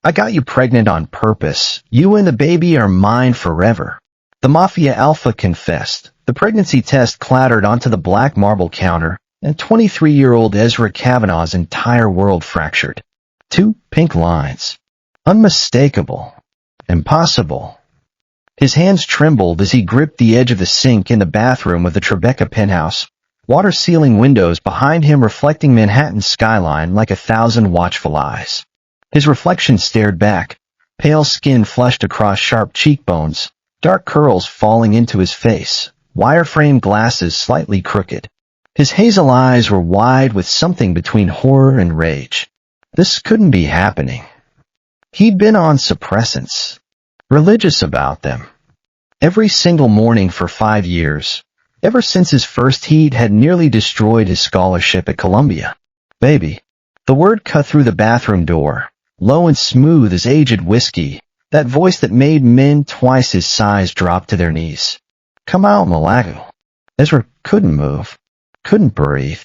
I got you pregnant on purpose. You and the baby are mine forever. The Mafia Alpha confessed. The pregnancy test clattered onto the black marble counter, and 23-year-old Ezra Kavanaugh's entire world fractured. 2 pink lines. Unmistakable. Impossible. His hands trembled as he gripped the edge of the sink in the bathroom of the Tribeca penthouse, water-ceiling windows behind him reflecting Manhattan's skyline like 1,000 watchful eyes. His reflection stared back, pale skin flushed across sharp cheekbones, dark curls falling into his face, wire-framed glasses slightly crooked. His hazel eyes were wide with something between horror and rage. This couldn't be happening. He'd been on suppressants, religious about them. Every single morning for 5 years, ever since his first heat had nearly destroyed his scholarship at Columbia. Baby. The word cut through the bathroom door, low and smooth as aged whiskey, that voice that made men twice his size drop to their knees. Come out, Malago. Ezra couldn't move, couldn't breathe.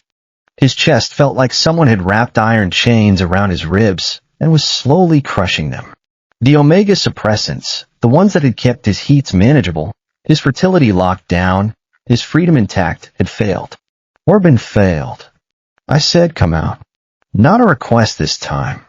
His chest felt like someone had wrapped iron chains around his ribs and was slowly crushing them. The omega suppressants, the ones that had kept his heats manageable, his fertility locked down, his freedom intact, had failed. Orban failed. I said come out. Not a request this time.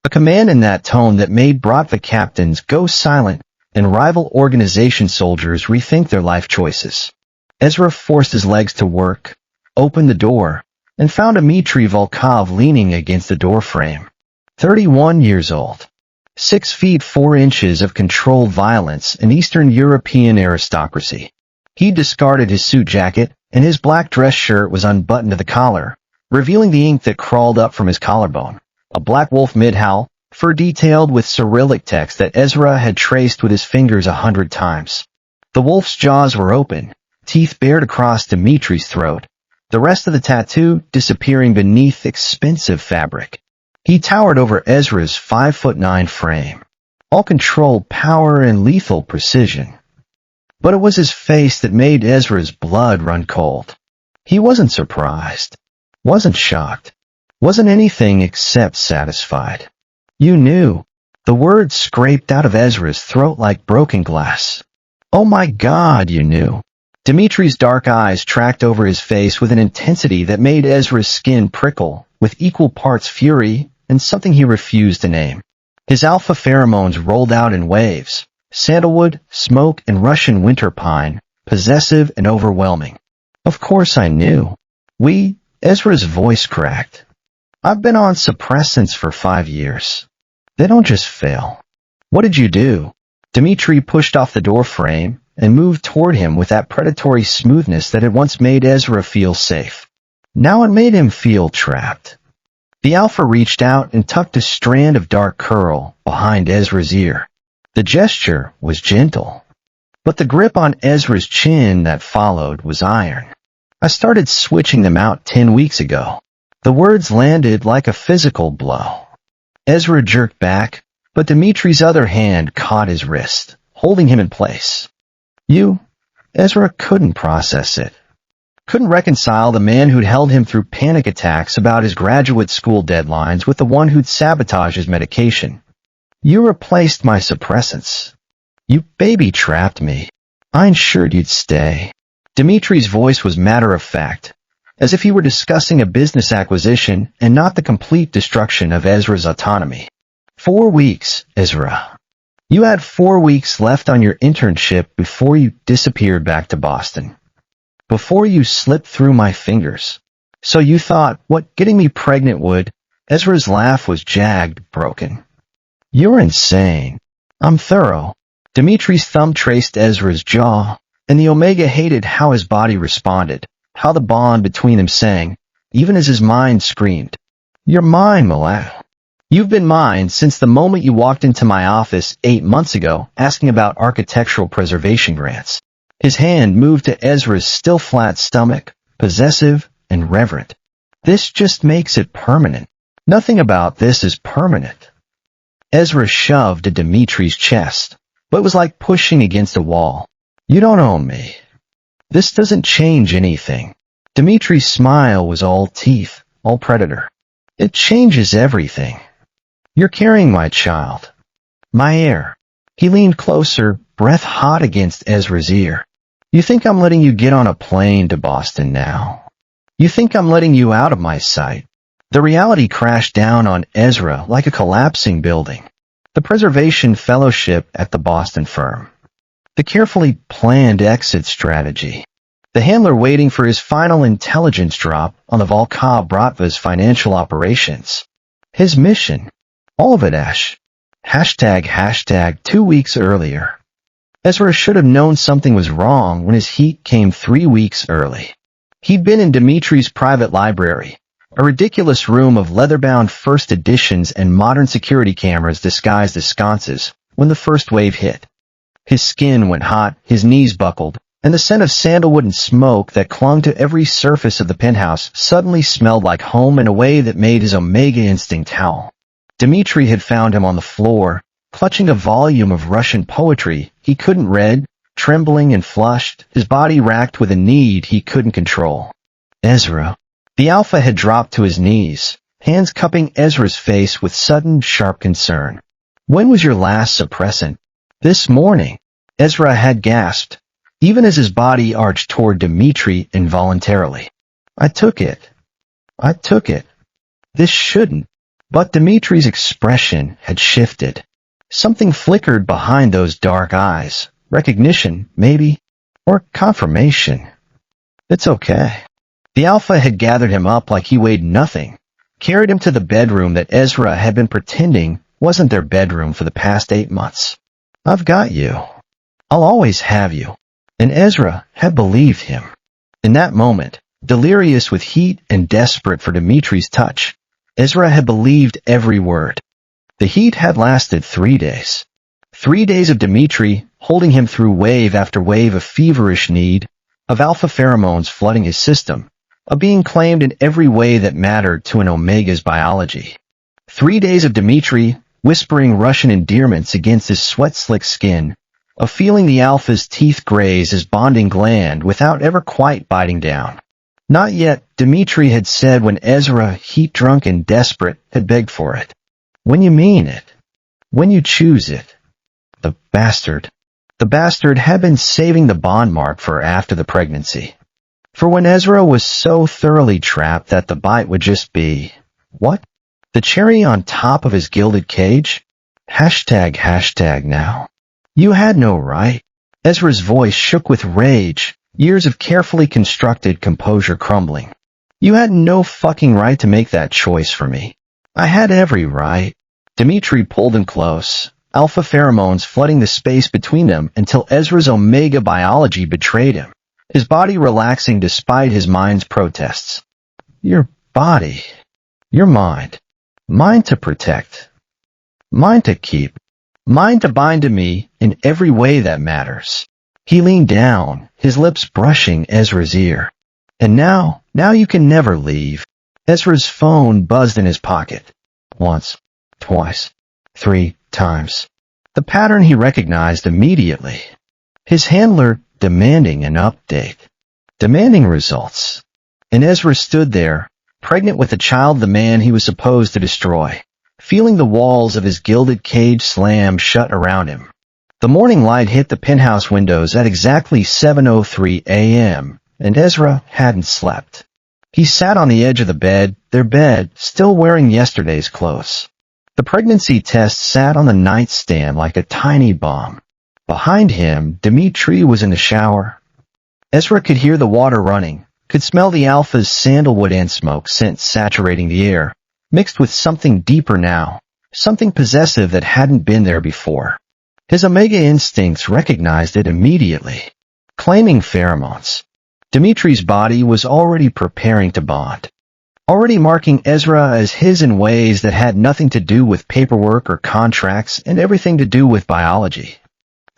A command in that tone that made Bratva captains go silent and rival organization soldiers rethink their life choices. Ezra forced his legs to work, opened the door, and found Dmitry Volkov leaning against the doorframe. 31 years old. 6 feet 4 inches of controlled violence and Eastern European aristocracy. He discarded his suit jacket, and his black dress shirt was unbuttoned to the collar, revealing the ink that crawled up from his collarbone. A black wolf mid-howl, fur detailed with Cyrillic text that Ezra had traced with his fingers 100 times. The wolf's jaws were open, teeth bared across Dmitry's throat, the rest of the tattoo disappearing beneath expensive fabric. He towered over Ezra's 5'9" frame, all controlled power and lethal precision. But it was his face that made Ezra's blood run cold. He wasn't surprised, wasn't shocked, wasn't anything except satisfied. You knew. The words scraped out of Ezra's throat like broken glass. Oh my God, you knew. Dmitry's dark eyes tracked over his face with an intensity that made Ezra's skin prickle, with equal parts fury and something he refused to name. His alpha pheromones rolled out in waves, sandalwood, smoke, and Russian winter pine, possessive and overwhelming. Of course I knew. Ezra's voice cracked. I've been on suppressants for 5 years. They don't just fail. What did you do? Dmitry pushed off the door frame and moved toward him with that predatory smoothness that had once made Ezra feel safe. Now it made him feel trapped. The alpha reached out and tucked a strand of dark curl behind Ezra's ear. The gesture was gentle, but the grip on Ezra's chin that followed was iron. I started switching them out 10 weeks ago. The words landed like a physical blow. Ezra jerked back, but Dmitry's other hand caught his wrist, holding him in place. Ezra couldn't process it. Couldn't reconcile the man who'd held him through panic attacks about his graduate school deadlines with the one who'd sabotaged his medication. You replaced my suppressants. You baby-trapped me. I ensured you'd stay. Dmitry's voice was matter-of-fact, as if he were discussing a business acquisition and not the complete destruction of Ezra's autonomy. 4 weeks, Ezra. You had 4 weeks left on your internship before you disappeared back to Boston. Before you slipped through my fingers. So you thought what getting me pregnant would? Ezra's laugh was jagged, broken. You're insane. I'm thorough. Dmitry's thumb traced Ezra's jaw, and the Omega hated how his body responded, how the bond between them sang, even as his mind screamed. You're mine, Malago. You've been mine since the moment you walked into my office 8 months ago asking about architectural preservation grants. His hand moved to Ezra's still flat stomach, possessive and reverent. This just makes it permanent. Nothing about this is permanent. Ezra shoved at Dmitry's chest, but it was like pushing against a wall. You don't own me. This doesn't change anything. Dmitry's smile was all teeth, all predator. It changes everything. You're carrying my child. My air. He leaned closer, breath hot against Ezra's ear. You think I'm letting you get on a plane to Boston now? You think I'm letting you out of my sight? The reality crashed down on Ezra like a collapsing building. The Preservation Fellowship at the Boston firm. The carefully planned exit strategy. The handler waiting for his final intelligence drop on the Volkov Bratva's financial operations. His mission. All of it, Ash. Hashtag 2 weeks earlier. Ezra should have known something was wrong when his heat came 3 weeks early. He'd been in Dimitri's private library, a ridiculous room of leather-bound first editions and modern security cameras disguised as sconces, when the first wave hit. His skin went hot, his knees buckled, and the scent of sandalwood and smoke that clung to every surface of the penthouse suddenly smelled like home in a way that made his Omega instinct howl. Dimitri had found him on the floor, clutching a volume of Russian poetry he couldn't read, trembling and flushed, his body racked with a need he couldn't control. Ezra. The Alpha had dropped to his knees, hands cupping Ezra's face with sudden, sharp concern. When was your last suppressant? This morning. Ezra had gasped, even as his body arched toward Dimitri involuntarily. I took it. This shouldn't. But Dimitri's expression had shifted. Something flickered behind those dark eyes. Recognition, maybe? Or confirmation. It's okay. The Alpha had gathered him up like he weighed nothing, carried him to the bedroom that Ezra had been pretending wasn't their bedroom for the past 8 months. I've got you. I'll always have you. And Ezra had believed him. In that moment, delirious with heat and desperate for Dimitri's touch, Ezra had believed every word. The heat had lasted 3 days. 3 days of Dimitri holding him through wave after wave of feverish need, of alpha pheromones flooding his system, of being claimed in every way that mattered to an Omega's biology. 3 days of Dimitri whispering Russian endearments against his sweat-slick skin, of feeling the Alpha's teeth graze his bonding gland without ever quite biting down. Not yet, Dimitri had said when Ezra, heat-drunk and desperate, had begged for it. When you mean it. When you choose it. The bastard. The bastard had been saving the bond mark for after the pregnancy. For when Ezra was so thoroughly trapped that the bite would just be, what? The cherry on top of his gilded cage? Hashtag now. You had no right. Ezra's voice shook with rage, years of carefully constructed composure crumbling. You had no fucking right to make that choice for me. I had every right. Dimitri pulled him close, alpha pheromones flooding the space between them until Ezra's Omega biology betrayed him, his body relaxing despite his mind's protests. Your body. Your mind. Mine to protect. Mine to keep. Mine to bind to me in every way that matters. He leaned down, his lips brushing Ezra's ear. And now you can never leave. Ezra's phone buzzed in his pocket. Once, twice, 3 times. The pattern he recognized immediately. His handler demanding an update. Demanding results. And Ezra stood there, pregnant with the child the man he was supposed to destroy, feeling the walls of his gilded cage slam shut around him. The morning light hit the penthouse windows at exactly 7:03 a.m., and Ezra hadn't slept. He sat on the edge of the bed, their bed, still wearing yesterday's clothes. The pregnancy test sat on the nightstand like a tiny bomb. Behind him, Dimitri was in the shower. Ezra could hear the water running, could smell the Alpha's sandalwood and smoke scent saturating the air, mixed with something deeper now, something possessive that hadn't been there before. His Omega instincts recognized it immediately. Claiming pheromones. Dimitri's body was already preparing to bond. Already marking Ezra as his in ways that had nothing to do with paperwork or contracts and everything to do with biology.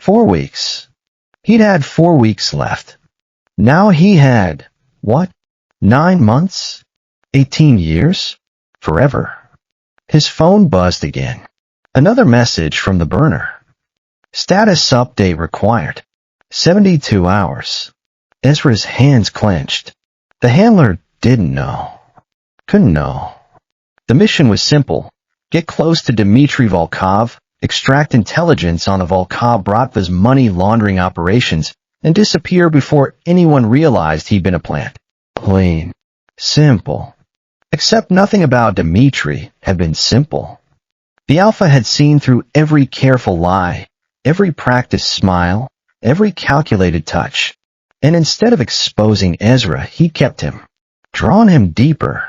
4 weeks. He'd had 4 weeks left. Now he had, what? 9 months? 18 years? Forever. His phone buzzed again. Another message from the burner. Status update required. 72 hours. Ezra's hands clenched. The handler didn't know. Couldn't know. The mission was simple. Get close to Dmitri Volkov, extract intelligence on the Volkov-Bratva's money laundering operations, and disappear before anyone realized he'd been a plant. Plain. Simple. Except nothing about Dmitri had been simple. The Alpha had seen through every careful lie, every practiced smile, every calculated touch. And instead of exposing Ezra, he kept him, drawn him deeper,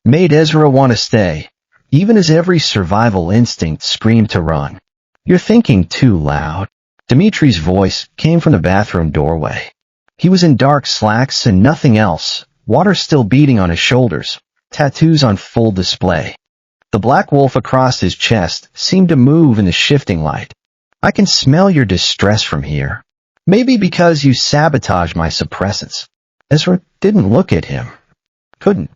made Ezra want to stay, even as every survival instinct screamed to run. You're thinking too loud. Dimitri's voice came from the bathroom doorway. He was in dark slacks and nothing else, water still beating on his shoulders, tattoos on full display. The black wolf across his chest seemed to move in the shifting light. I can smell your distress from here. Maybe because you sabotaged my suppressants. Ezra didn't look at him. Couldn't.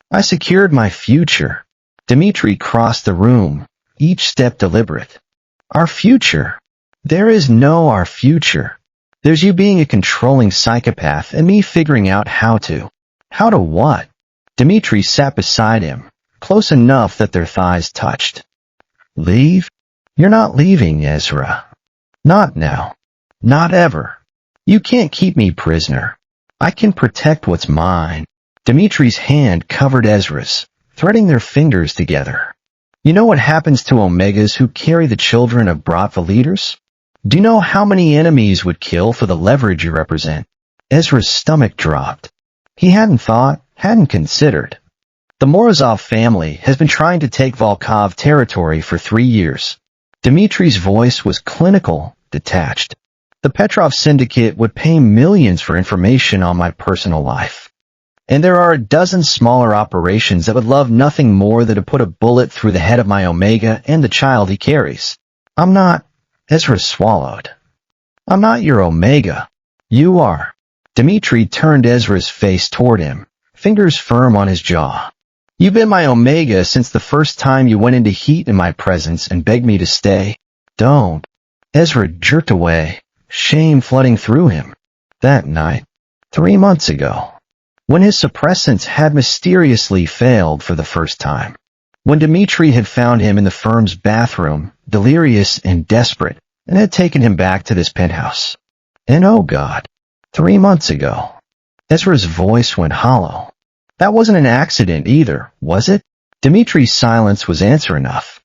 I secured my future. Dmitri crossed the room, each step deliberate. Our future. There is no our future. There's you being a controlling psychopath and me figuring out how to. How to what? Dmitri sat beside him, close enough that their thighs touched. Leave? You're not leaving, Ezra. Not now. Not ever. You can't keep me prisoner. I can protect what's mine. Dimitri's hand covered Ezra's, threading their fingers together. You know what happens to Omegas who carry the children of Bratva leaders? Do you know how many enemies would kill for the leverage you represent? Ezra's stomach dropped. He hadn't thought, hadn't considered. The Morozov family has been trying to take Volkov territory for 3 years. Dimitri's voice was clinical, detached. The Petrov Syndicate would pay millions for information on my personal life. And there are a dozen smaller operations that would love nothing more than to put a bullet through the head of my Omega and the child he carries. I'm not. Ezra swallowed. I'm not your Omega. You are. Dmitri turned Ezra's face toward him, fingers firm on his jaw. You've been my Omega since the first time you went into heat in my presence and begged me to stay. Don't. Ezra jerked away, shame flooding through him. That night, 3 months ago, when his suppressants had mysteriously failed for the first time. When Dmitri had found him in the firm's bathroom, delirious and desperate, and had taken him back to this penthouse. And oh God, 3 months ago. Ezra's voice went hollow. That wasn't an accident either, was it? Dimitri's silence was answer enough.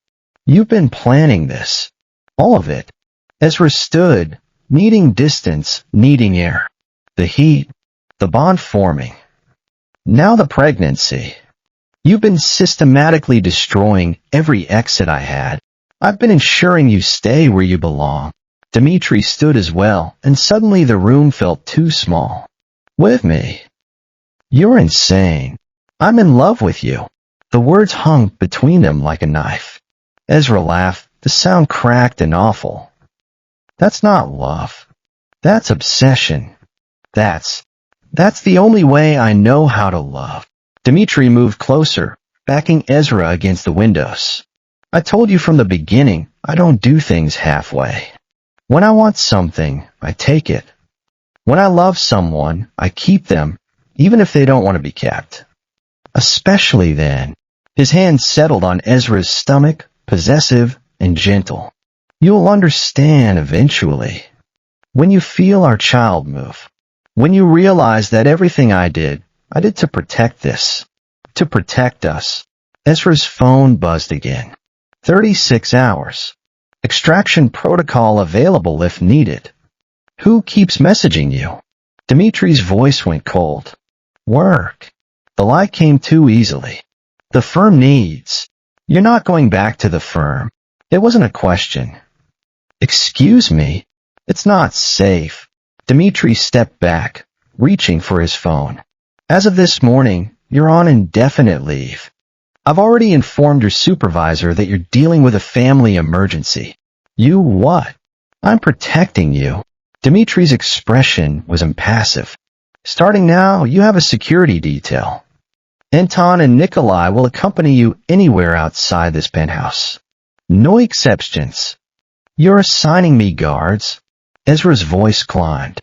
You've been planning this. All of it. Ezra stood, needing distance, needing air. The heat, the bond forming. Now the pregnancy. You've been systematically destroying every exit I had. I've been ensuring you stay where you belong. Dmitri stood as well, and suddenly the room felt too small. With me. You're insane. I'm in love with you. The words hung between them like a knife. Ezra laughed, the sound cracked and awful. That's not love. That's obsession. That's the only way I know how to love. Dmitri moved closer, backing Ezra against the windows. I told you from the beginning, I don't do things halfway. When I want something, I take it. When I love someone, I keep them, even if they don't want to be kept. Especially then. His hand settled on Ezra's stomach, possessive and gentle. You'll understand eventually. When you feel our child move. When you realize that everything I did to protect this. To protect us. Ezra's phone buzzed again. 36 hours. Extraction protocol available if needed. Who keeps messaging you? Dimitri's voice went cold. Work. The lie came too easily. The firm needs. You're not going back to the firm. It wasn't a question. Excuse me? It's not safe. Dmitri stepped back, reaching for his phone. As of this morning, you're on indefinite leave. I've already informed your supervisor that you're dealing with a family emergency. You what? I'm protecting you. Dimitri's expression was impassive. Starting now, you have a security detail. Anton and Nikolai will accompany you anywhere outside this penthouse. No exceptions. You're assigning me guards. Ezra's voice climbed.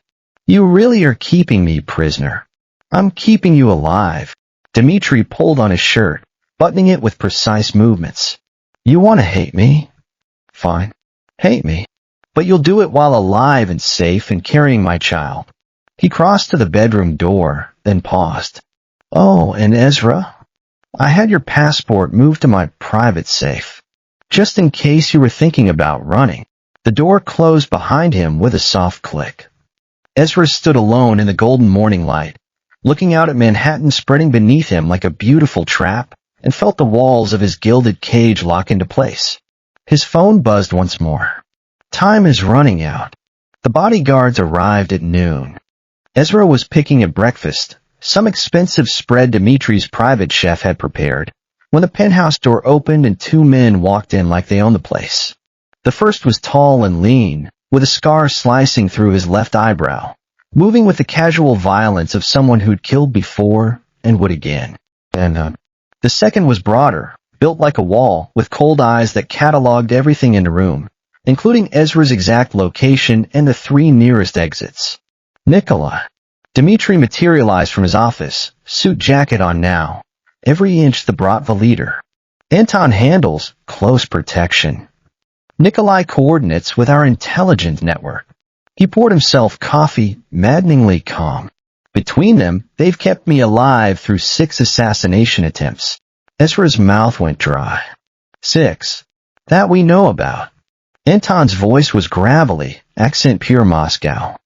You really are keeping me prisoner. I'm keeping you alive. Dmitri pulled on his shirt, buttoning it with precise movements. You want to hate me? Fine. Hate me. But you'll do it while alive and safe and carrying my child. He crossed to the bedroom door, then paused. Oh, and Ezra? I had your passport moved to my private safe. Just in case you were thinking about running. The door closed behind him with a soft click. Ezra stood alone in the golden morning light, looking out at Manhattan spreading beneath him like a beautiful trap, and felt the walls of his gilded cage lock into place. His phone buzzed once more. Time is running out. The bodyguards arrived at noon. Ezra was picking at breakfast, some expensive spread Dimitri's private chef had prepared, when the penthouse door opened and two men walked in like they owned the place. The first was tall and lean, with a scar slicing through his left eyebrow, moving with the casual violence of someone who'd killed before and would again. And the second was broader, built like a wall, with cold eyes that cataloged everything in the room, including Ezra's exact location and the three nearest exits. Nikolai. Dimitri materialized from his office, suit jacket on now, every inch the Bratva leader. Anton handles close protection. Nikolai coordinates with our intelligence network. He poured himself coffee, maddeningly calm. Between them, they've kept me alive through 6 assassination attempts. Ezra's mouth went dry. 6. That we know about. Anton's voice was gravelly, accent pure Moscow.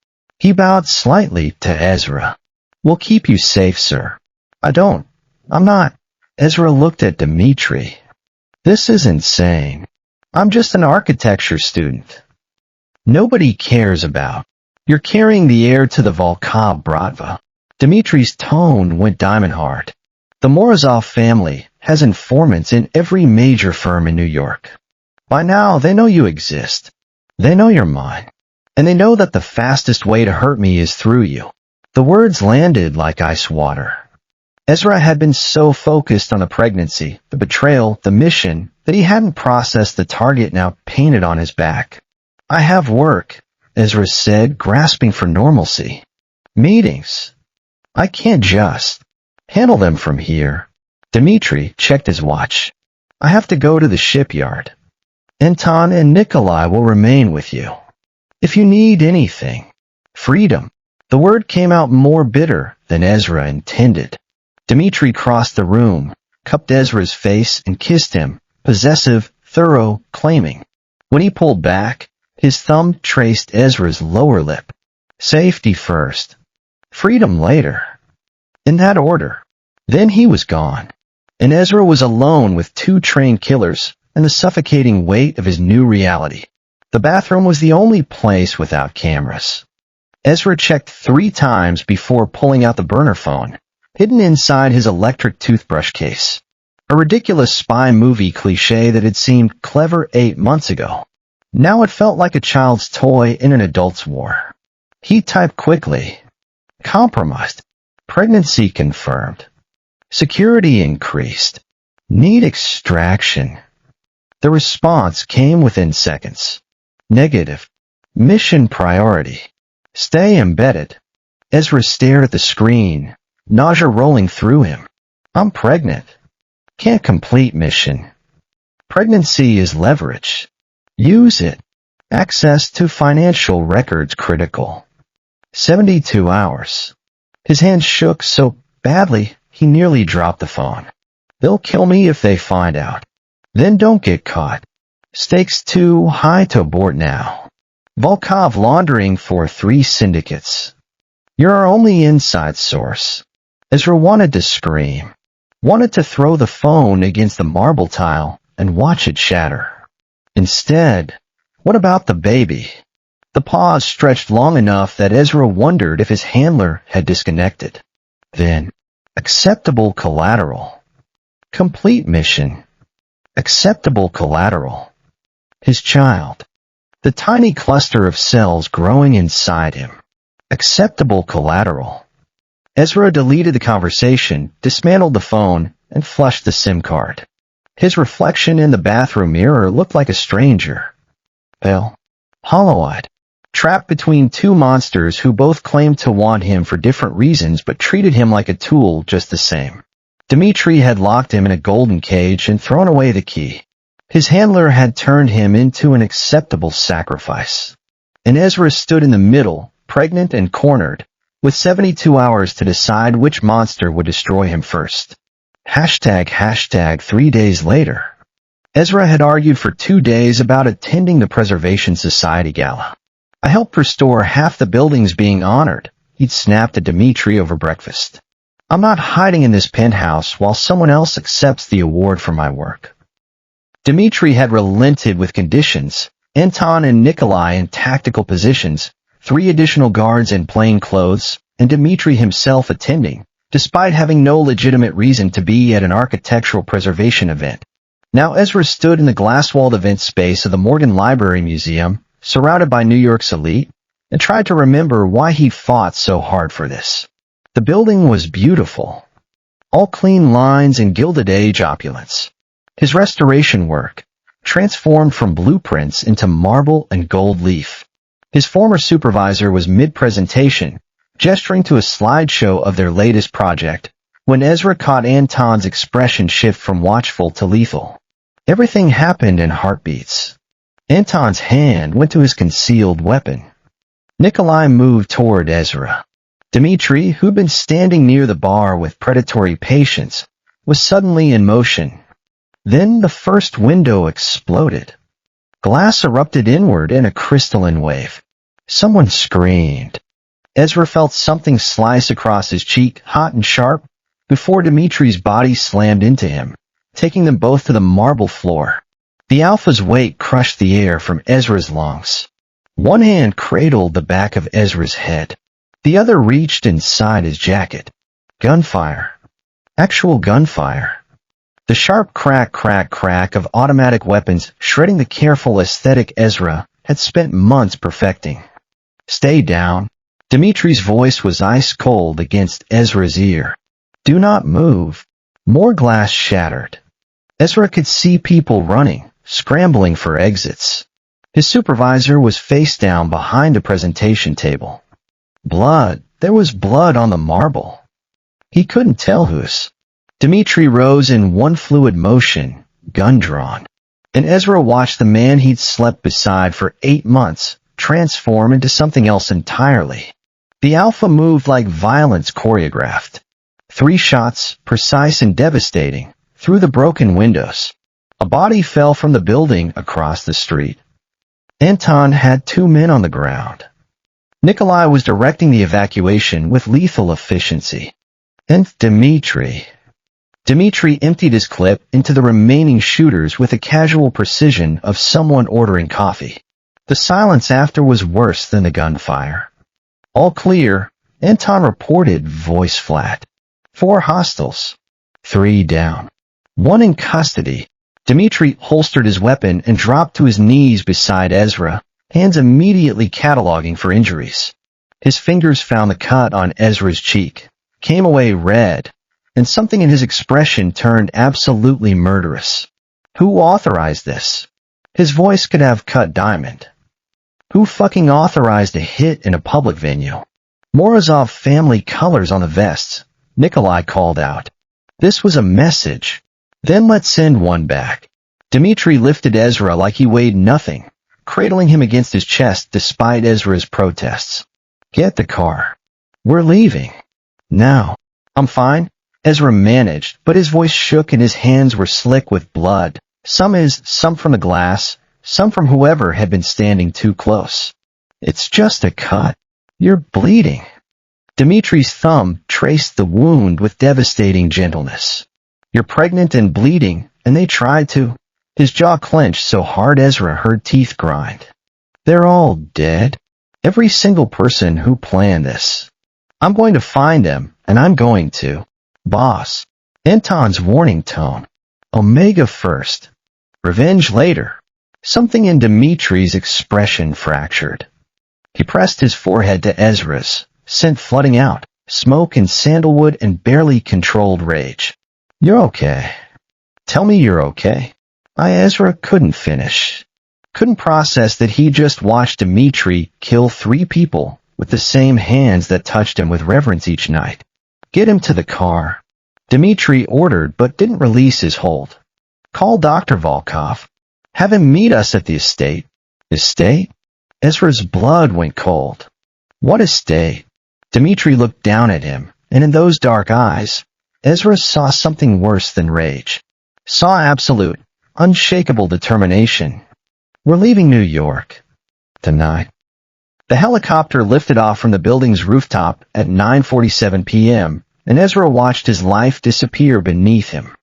He bowed slightly to Ezra. We'll keep you safe, sir. I'm not. Ezra looked at Dimitri. This is insane. I'm just an architecture student. Nobody cares about. You're carrying the heir to the Volkov Bratva. Dimitri's tone went diamond hard. The Morozov family has informants in every major firm in New York. By now, they know you exist. They know you're mine. And they know that the fastest way to hurt me is through you. The words landed like ice water. Ezra had been so focused on the pregnancy, the betrayal, the mission, that he hadn't processed the target now painted on his back. I have work, Ezra said, grasping for normalcy. Meetings. I can't just handle them from here. Dimitri checked his watch. I have to go to the shipyard. Anton and Nikolai will remain with you. If you need anything. Freedom. The word came out more bitter than Ezra intended. Dimitri crossed the room, cupped Ezra's face and kissed him, possessive, thorough, claiming. When he pulled back, his thumb traced Ezra's lower lip. Safety first. Freedom later. In that order. Then he was gone. And Ezra was alone with 2 trained killers and the suffocating weight of his new reality. The bathroom was the only place without cameras. Ezra checked 3 times before pulling out the burner phone, hidden inside his electric toothbrush case. A ridiculous spy movie cliché that had seemed clever 8 months ago. Now it felt like a child's toy in an adult's war. He typed quickly. Compromised. Pregnancy confirmed. Security increased. Need extraction. The response came within seconds. Negative. Mission priority. Stay embedded. Ezra stared at the screen, nausea rolling through him. I'm pregnant. Can't complete mission. Pregnancy is leverage. Use it. Access to financial records critical. 72 hours. His hand shook so badly he nearly dropped the phone. They'll kill me if they find out. Then don't get caught. Stakes too high to abort now. Volkov laundering for 3 syndicates. You're our only inside source. Ezra wanted to scream. Wanted to throw the phone against the marble tile and watch it shatter. Instead, what about the baby? The pause stretched long enough that Ezra wondered if his handler had disconnected. Then, acceptable collateral. Complete mission. Acceptable collateral. His child. The tiny cluster of cells growing inside him. Acceptable collateral. Ezra deleted the conversation, dismantled the phone, and flushed the SIM card. His reflection in the bathroom mirror looked like a stranger. Pale. Hollow-eyed. Trapped between 2 monsters who both claimed to want him for different reasons but treated him like a tool just the same. Dimitri had locked him in a golden cage and thrown away the key. His handler had turned him into an acceptable sacrifice. And Ezra stood in the middle, pregnant and cornered, with 72 hours to decide which monster would destroy him first. ### 3 days later. Ezra had argued for 2 days about attending the Preservation Society gala. I helped restore half the buildings being honored, he'd snapped at Dimitri over breakfast. I'm not hiding in this penthouse while someone else accepts the award for my work. Dimitri had relented with conditions, Anton and Nikolai in tactical positions, 3 additional guards in plain clothes, and Dimitri himself attending, despite having no legitimate reason to be at an architectural preservation event. Now Ezra stood in the glass-walled event space of the Morgan Library Museum, surrounded by New York's elite, and tried to remember why he fought so hard for this. The building was beautiful, all clean lines and Gilded Age opulence. His restoration work, transformed from blueprints into marble and gold leaf. His former supervisor was mid-presentation, gesturing to a slideshow of their latest project, when Ezra caught Anton's expression shift from watchful to lethal. Everything happened in heartbeats. Anton's hand went to his concealed weapon. Nikolai moved toward Ezra. Dimitri, who'd been standing near the bar with predatory patience, was suddenly in motion. Then the first window exploded. Glass erupted inward in a crystalline wave. Someone screamed. Ezra felt something slice across his cheek, hot and sharp, before Dimitri's body slammed into him, taking them both to the marble floor. The Alpha's weight crushed the air from Ezra's lungs. One hand cradled the back of Ezra's head. The other reached inside his jacket. Gunfire. Actual gunfire. The sharp crack of automatic weapons shredding the careful aesthetic Ezra had spent months perfecting. Stay down. Dimitri's voice was ice cold against Ezra's ear. Do not move. More glass shattered. Ezra could see people running, scrambling for exits. His supervisor was face down behind a presentation table. Blood. There was blood on the marble. He couldn't tell whose. Dimitri rose in one fluid motion, gun drawn. And Ezra watched the man he'd slept beside for 8 months transform into something else entirely. The Alpha moved like violence choreographed. 3 shots, precise and devastating, through the broken windows. A body fell from the building across the street. Anton had 2 men on the ground. Nikolai was directing the evacuation with lethal efficiency. And Dimitri emptied his clip into the remaining shooters with the casual precision of someone ordering coffee. The silence after was worse than the gunfire. All clear, Anton reported, voice flat. 4 hostiles. 3 down. 1 in custody. Dimitri holstered his weapon and dropped to his knees beside Ezra, hands immediately cataloging for injuries. His fingers found the cut on Ezra's cheek, came away red, and something in his expression turned absolutely murderous. Who authorized this? His voice could have cut diamond. Who fucking authorized a hit in a public venue? Morozov family colors on the vests, Nikolai called out. This was a message. Then let's send one back. Dimitri lifted Ezra like he weighed nothing, cradling him against his chest despite Ezra's protests. Get the car. We're leaving. Now. I'm fine, Ezra managed, but his voice shook and his hands were slick with blood. Some from the glass, some from whoever had been standing too close. It's just a cut. You're bleeding. Dimitri's thumb traced the wound with devastating gentleness. You're pregnant and bleeding, and they tried to. His jaw clenched so hard Ezra heard teeth grind. They're all dead. Every single person who planned this. I'm going to find them, and I'm going to. Boss. Anton's warning tone. Omega first. Revenge later. Something in Dimitri's expression fractured. He pressed his forehead to Ezra's, scent flooding out, smoke and sandalwood and barely controlled rage. You're okay. Tell me you're okay. Ezra couldn't finish. Couldn't process that he just watched Dimitri kill 3 people with the same hands that touched him with reverence each night. Get him to the car. Dimitri ordered but didn't release his hold. Call Dr. Volkov. Have him meet us at the estate. Estate? Ezra's blood went cold. What estate? Dmitri looked down at him, and in those dark eyes, Ezra saw something worse than rage. Saw absolute, unshakable determination. We're leaving New York. Tonight. The helicopter lifted off from the building's rooftop at 9:47 p.m., and Ezra watched his life disappear beneath him.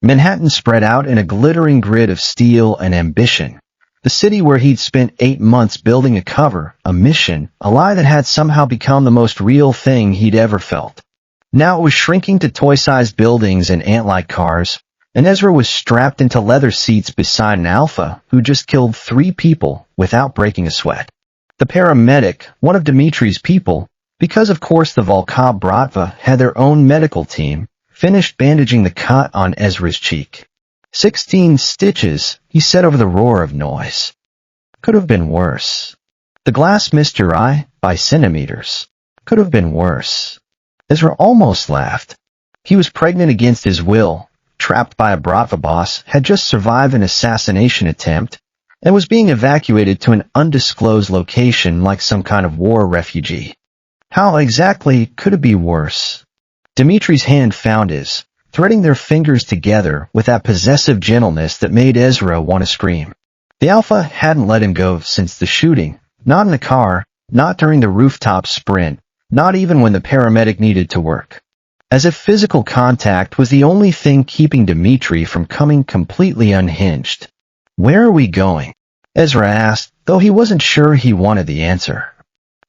Manhattan spread out in a glittering grid of steel and ambition. The city where he'd spent 8 months building a cover, a mission, a lie that had somehow become the most real thing he'd ever felt. Now it was shrinking to toy-sized buildings and ant-like cars, and Ezra was strapped into leather seats beside an alpha who just killed 3 people without breaking a sweat. The paramedic, one of Dmitri's people, because of course the Volkov Bratva had their own medical team, finished bandaging the cut on Ezra's cheek. 16 stitches, he said over the roar of noise. Could have been worse. The glass missed your eye by centimeters. Could have been worse. Ezra almost laughed. He was pregnant against his will, trapped by a Bratva boss, had just survived an assassination attempt, and was being evacuated to an undisclosed location like some kind of war refugee. How exactly could it be worse? Dmitri's hand found his, threading their fingers together with that possessive gentleness that made Ezra want to scream. The Alpha hadn't let him go since the shooting, not in the car, not during the rooftop sprint, not even when the paramedic needed to work. As if physical contact was the only thing keeping Dmitri from coming completely unhinged. Where are we going? Ezra asked, though he wasn't sure he wanted the answer.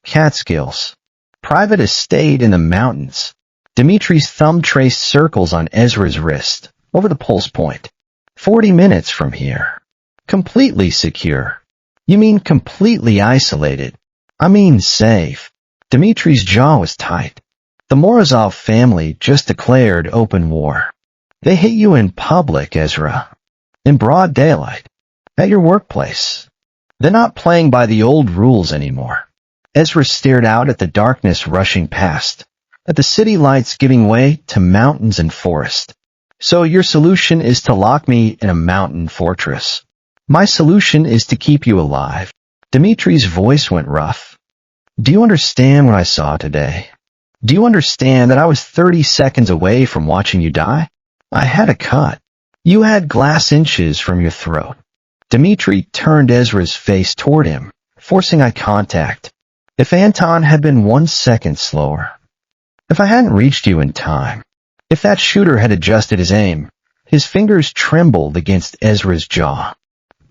Catskills. Private estate in the mountains. Dmitri's thumb traced circles on Ezra's wrist, over the pulse point. 40 minutes from here. Completely secure. You mean completely isolated? I mean safe. Dmitri's jaw was tight. The Morozov family just declared open war. They hit you in public, Ezra. In broad daylight. At your workplace. They're not playing by the old rules anymore. Ezra stared out at the darkness rushing past, at the city lights giving way to mountains and forest. So your solution is to lock me in a mountain fortress. My solution is to keep you alive. Dmitri's voice went rough. Do you understand what I saw today? Do you understand that I was 30 seconds away from watching you die? I had a cut. You had glass inches from your throat. Dmitri turned Ezra's face toward him, forcing eye contact. If Anton had been 1 second slower, if I hadn't reached you in time, if that shooter had adjusted his aim, his fingers trembled against Ezra's jaw,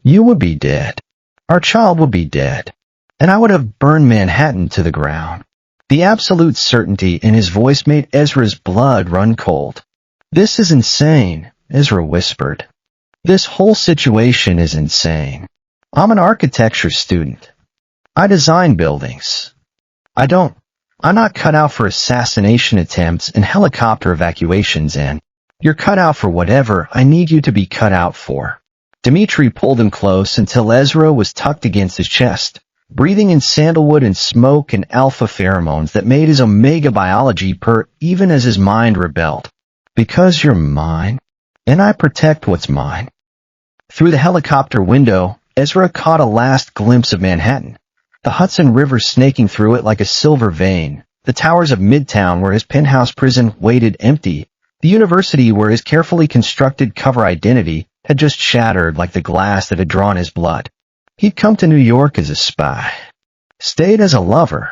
you would be dead. Our child would be dead, and I would have burned Manhattan to the ground. The absolute certainty in his voice made Ezra's blood run cold. This is insane, Ezra whispered. This whole situation is insane. I'm an architecture student. I design buildings. I'm not cut out for assassination attempts and helicopter evacuations, and you're cut out for whatever I need you to be cut out for. Dmitri pulled him close until Ezra was tucked against his chest, breathing in sandalwood and smoke and alpha pheromones that made his omega biology purr even as his mind rebelled. Because you're mine, and I protect what's mine. Through the helicopter window, Ezra caught a last glimpse of Manhattan, the Hudson River snaking through it like a silver vein, the towers of Midtown where his penthouse prison waited empty, the university where his carefully constructed cover identity had just shattered like the glass that had drawn his blood. He'd come to New York as a spy, stayed as a lover,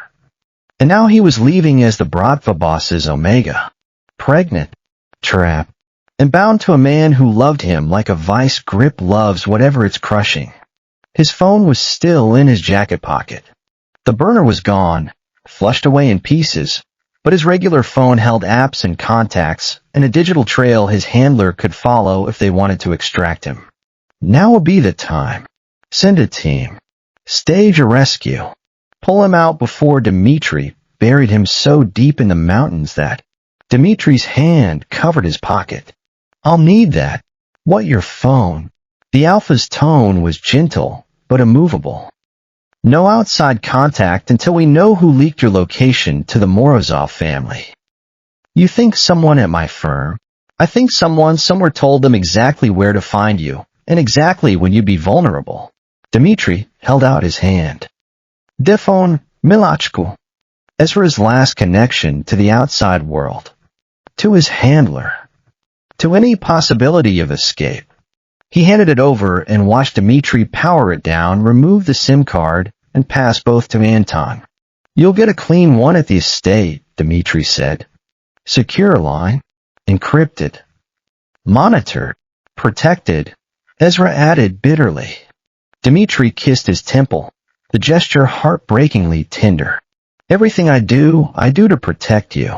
and now he was leaving as the Bratva boss's Omega, pregnant, trapped, and bound to a man who loved him like a vice grip loves whatever it's crushing. His phone was still in his jacket pocket. The burner was gone, flushed away in pieces, but his regular phone held apps and contacts and a digital trail his handler could follow if they wanted to extract him. Now would be the time. Send a team. Stage a rescue. Pull him out before Dmitri buried him so deep in the mountains that Dmitri's hand covered his pocket. I'll need that. What, your phone? The Alpha's tone was gentle, but immovable. No outside contact until we know who leaked your location to the Morozov family. You think someone at my firm? I think someone somewhere told them exactly where to find you, and exactly when you'd be vulnerable. Dmitri held out his hand. Defon Milachku, Ezra's last connection to the outside world, to his handler, to any possibility of escape. He handed it over and watched Dmitri power it down, remove the SIM card, and pass both to Anton. You'll get a clean one at the estate, Dmitri said. Secure line, encrypted, monitored, protected, Ezra added bitterly. Dmitri kissed his temple, the gesture heartbreakingly tender. Everything I do to protect you.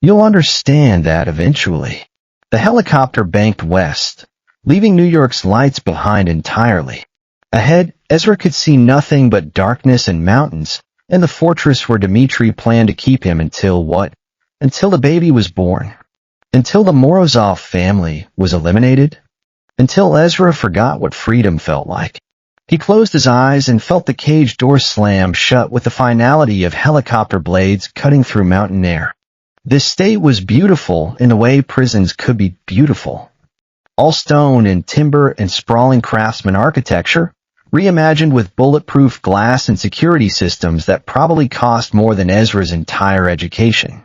You'll understand that eventually. The helicopter banked west, leaving New York's lights behind entirely. Ahead, Ezra could see nothing but darkness and mountains, and the fortress where Dmitri planned to keep him until what? Until the baby was born. Until the Morozov family was eliminated. Until Ezra forgot what freedom felt like. He closed his eyes and felt the cage door slam shut with the finality of helicopter blades cutting through mountain air. This state was beautiful in the way prisons could be beautiful. All stone and timber and sprawling craftsman architecture, reimagined with bulletproof glass and security systems that probably cost more than Ezra's entire education.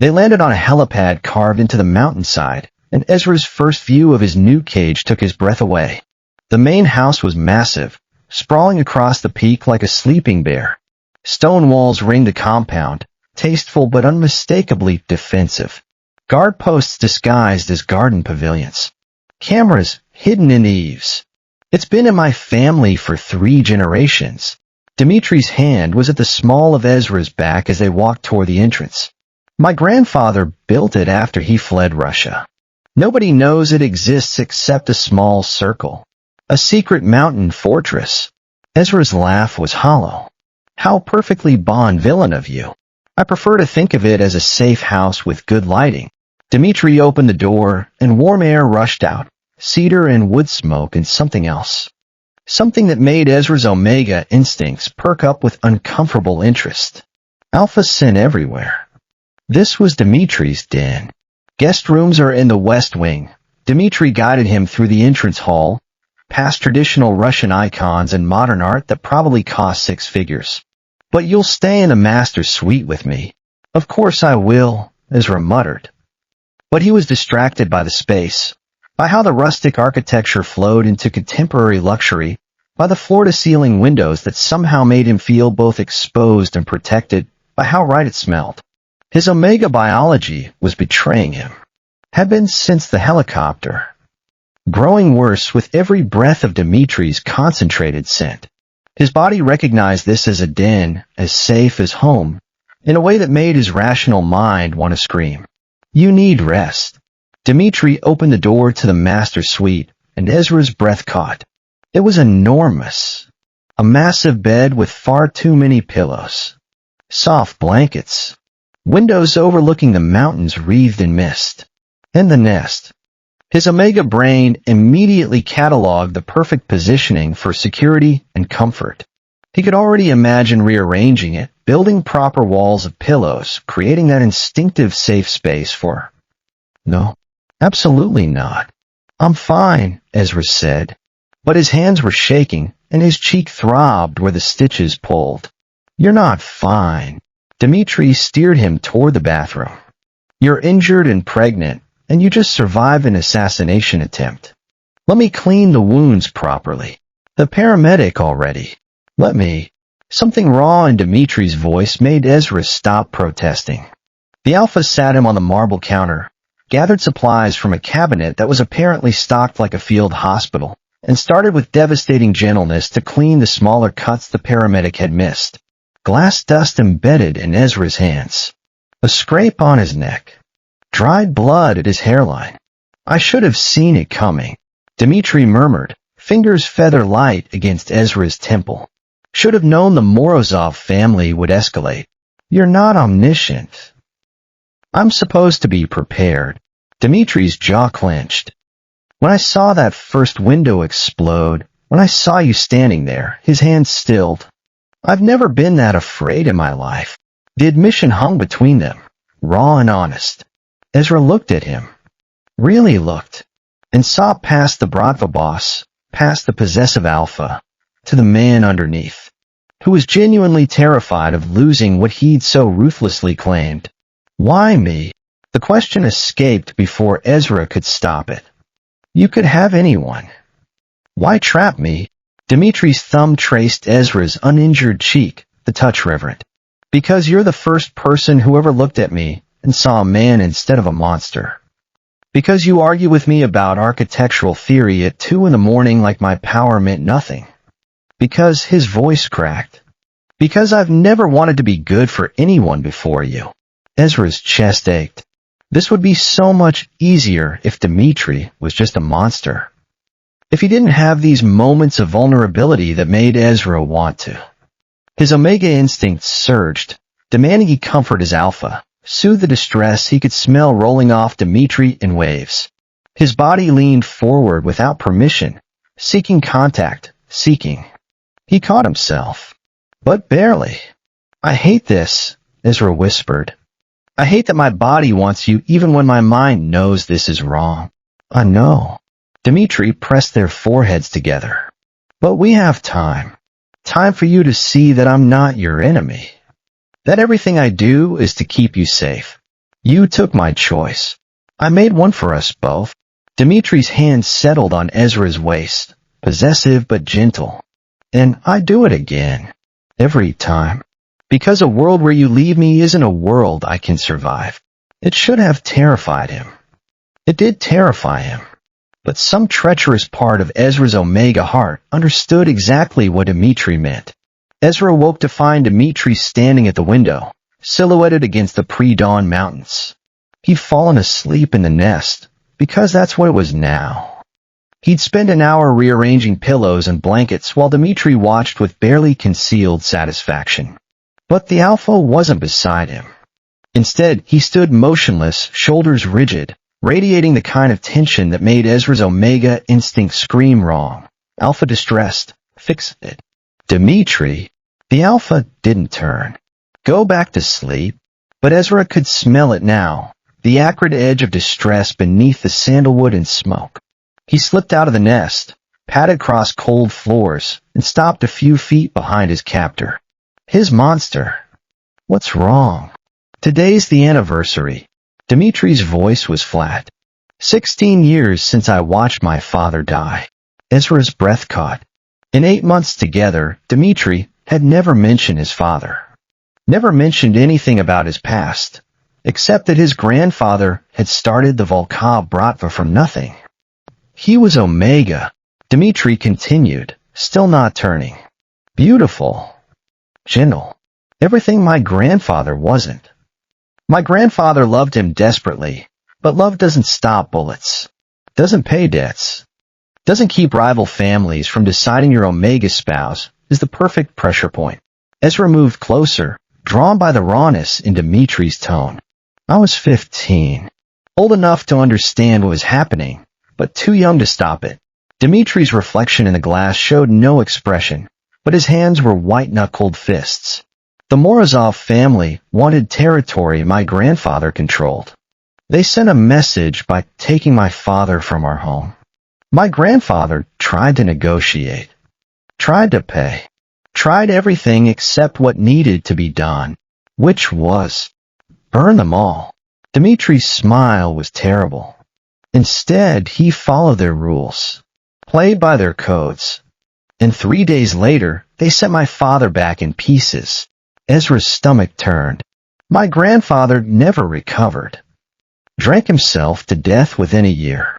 They landed on a helipad carved into the mountainside, and Ezra's first view of his new cage took his breath away. The main house was massive, sprawling across the peak like a sleeping bear. Stone walls ringed the compound, tasteful but unmistakably defensive. Guard posts disguised as garden pavilions. Cameras hidden in eaves. It's been in my family for 3 generations. Dmitri's hand was at the small of Ezra's back as they walked toward the entrance. My grandfather built it after he fled Russia. Nobody knows it exists except a small circle. A secret mountain fortress. Ezra's laugh was hollow. How perfectly Bond villain of you. I prefer to think of it as a safe house with good lighting. Dmitri opened the door, and warm air rushed out. Cedar and wood smoke and something else. Something that made Ezra's Omega instincts perk up with uncomfortable interest. Alpha sin everywhere. This was Dmitri's den. Guest rooms are in the West Wing. Dmitri guided him through the entrance hall, past traditional Russian icons and modern art that probably cost 6 figures. But you'll stay in the master suite with me. Of course I will, Ezra muttered. But he was distracted by the space, by how the rustic architecture flowed into contemporary luxury, by the floor-to-ceiling windows that somehow made him feel both exposed and protected, by how right it smelled. His Omega biology was betraying him. Had been since the helicopter. Growing worse with every breath of Dmitri's concentrated scent. His body recognized this as a den, as safe as home, in a way that made his rational mind want to scream. You need rest. Dmitri opened the door to the master suite, and Ezra's breath caught. It was enormous. A massive bed with far too many pillows. Soft blankets. Windows overlooking the mountains wreathed in mist. And the nest. His Omega brain immediately cataloged the perfect positioning for security and comfort. He could already imagine rearranging it, building proper walls of pillows, creating that instinctive safe space for... No, absolutely not. I'm fine, Ezra said. But his hands were shaking, and his cheek throbbed where the stitches pulled. You're not fine. Dmitri steered him toward the bathroom. You're injured and pregnant, and you just survived an assassination attempt. Let me clean the wounds properly. The paramedic already. Let me. Something raw in Dmitri's voice made Ezra stop protesting. The Alpha sat him on the marble counter, gathered supplies from a cabinet that was apparently stocked like a field hospital, and started with devastating gentleness to clean the smaller cuts the paramedic had missed. Glass dust embedded in Ezra's hands. A scrape on his neck. Dried blood at his hairline. I should have seen it coming. Dmitri murmured, fingers feather light against Ezra's temple. Should have known the Morozov family would escalate. You're not omniscient. I'm supposed to be prepared. Dmitri's jaw clenched. When I saw that first window explode, when I saw you standing there, his hands stilled. I've never been that afraid in my life. The admission hung between them, raw and honest. Ezra looked at him. Really looked. And saw past the Bratva boss, past the possessive alpha, to the man underneath, who was genuinely terrified of losing what he'd so ruthlessly claimed. Why me? The question escaped before Ezra could stop it. You could have anyone. Why trap me? Dimitri's thumb traced Ezra's uninjured cheek, the touch reverent. Because you're the first person who ever looked at me and saw a man instead of a monster. Because you argue with me about architectural theory at 2 in the morning like my power meant nothing. Because his voice cracked. Because I've never wanted to be good for anyone before you. Ezra's chest ached. This would be so much easier if Dimitri was just a monster. If he didn't have these moments of vulnerability that made Ezra want to. His Omega instincts surged, demanding he comfort his Alpha, soothe the distress he could smell rolling off Dimitri in waves. His body leaned forward without permission, seeking contact, seeking. He caught himself. But barely. I hate this, Ezra whispered. I hate that my body wants you even when my mind knows this is wrong. I know. Dimitri pressed their foreheads together. But we have time. Time for you to see that I'm not your enemy. That everything I do is to keep you safe. You took my choice. I made one for us both. Dimitri's hand settled on Ezra's waist, possessive but gentle. And I do it again. Every time. Because a world where you leave me isn't a world I can survive. It should have terrified him. It did terrify him. But some treacherous part of Ezra's Omega heart understood exactly what Dimitri meant. Ezra woke to find Dimitri standing at the window, silhouetted against the pre-dawn mountains. He'd fallen asleep in the nest, because that's what it was now. He'd spent an hour rearranging pillows and blankets while Dimitri watched with barely concealed satisfaction. But the Alpha wasn't beside him. Instead, he stood motionless, shoulders rigid, radiating the kind of tension that made Ezra's Omega instinct scream wrong. Alpha distressed. Fix it. Dimitri. The Alpha didn't turn. Go back to sleep. But Ezra could smell it now, the acrid edge of distress beneath the sandalwood and smoke. He slipped out of the nest, padded across cold floors, and stopped a few feet behind his captor. His monster. What's wrong? Today's the anniversary. Dimitri's voice was flat. 16 years since I watched my father die. Ezra's breath caught. In 8 months together, Dimitri had never mentioned his father. Never mentioned anything about his past, except that his grandfather had started the Volkov Bratva from nothing. He was Omega. Dimitri continued, still not turning. Beautiful. Gentle. Everything my grandfather wasn't. My grandfather loved him desperately, but love doesn't stop bullets. Doesn't pay debts. Doesn't keep rival families from deciding your Omega spouse is the perfect pressure point. Ezra moved closer, drawn by the rawness in Dimitri's tone. I was 15. Old enough to understand what was happening, but too young to stop it. Dimitri's reflection in the glass showed no expression, but his hands were white-knuckled fists. The Morozov family wanted territory my grandfather controlled. They sent a message by taking my father from our home. My grandfather tried to negotiate, tried to pay, tried everything except what needed to be done, which was burn them all. Dimitri's smile was terrible. Instead, he followed their rules, played by their codes. And 3 days later, they sent my father back in pieces. Ezra's stomach turned. My grandfather never recovered. Drank himself to death within a year.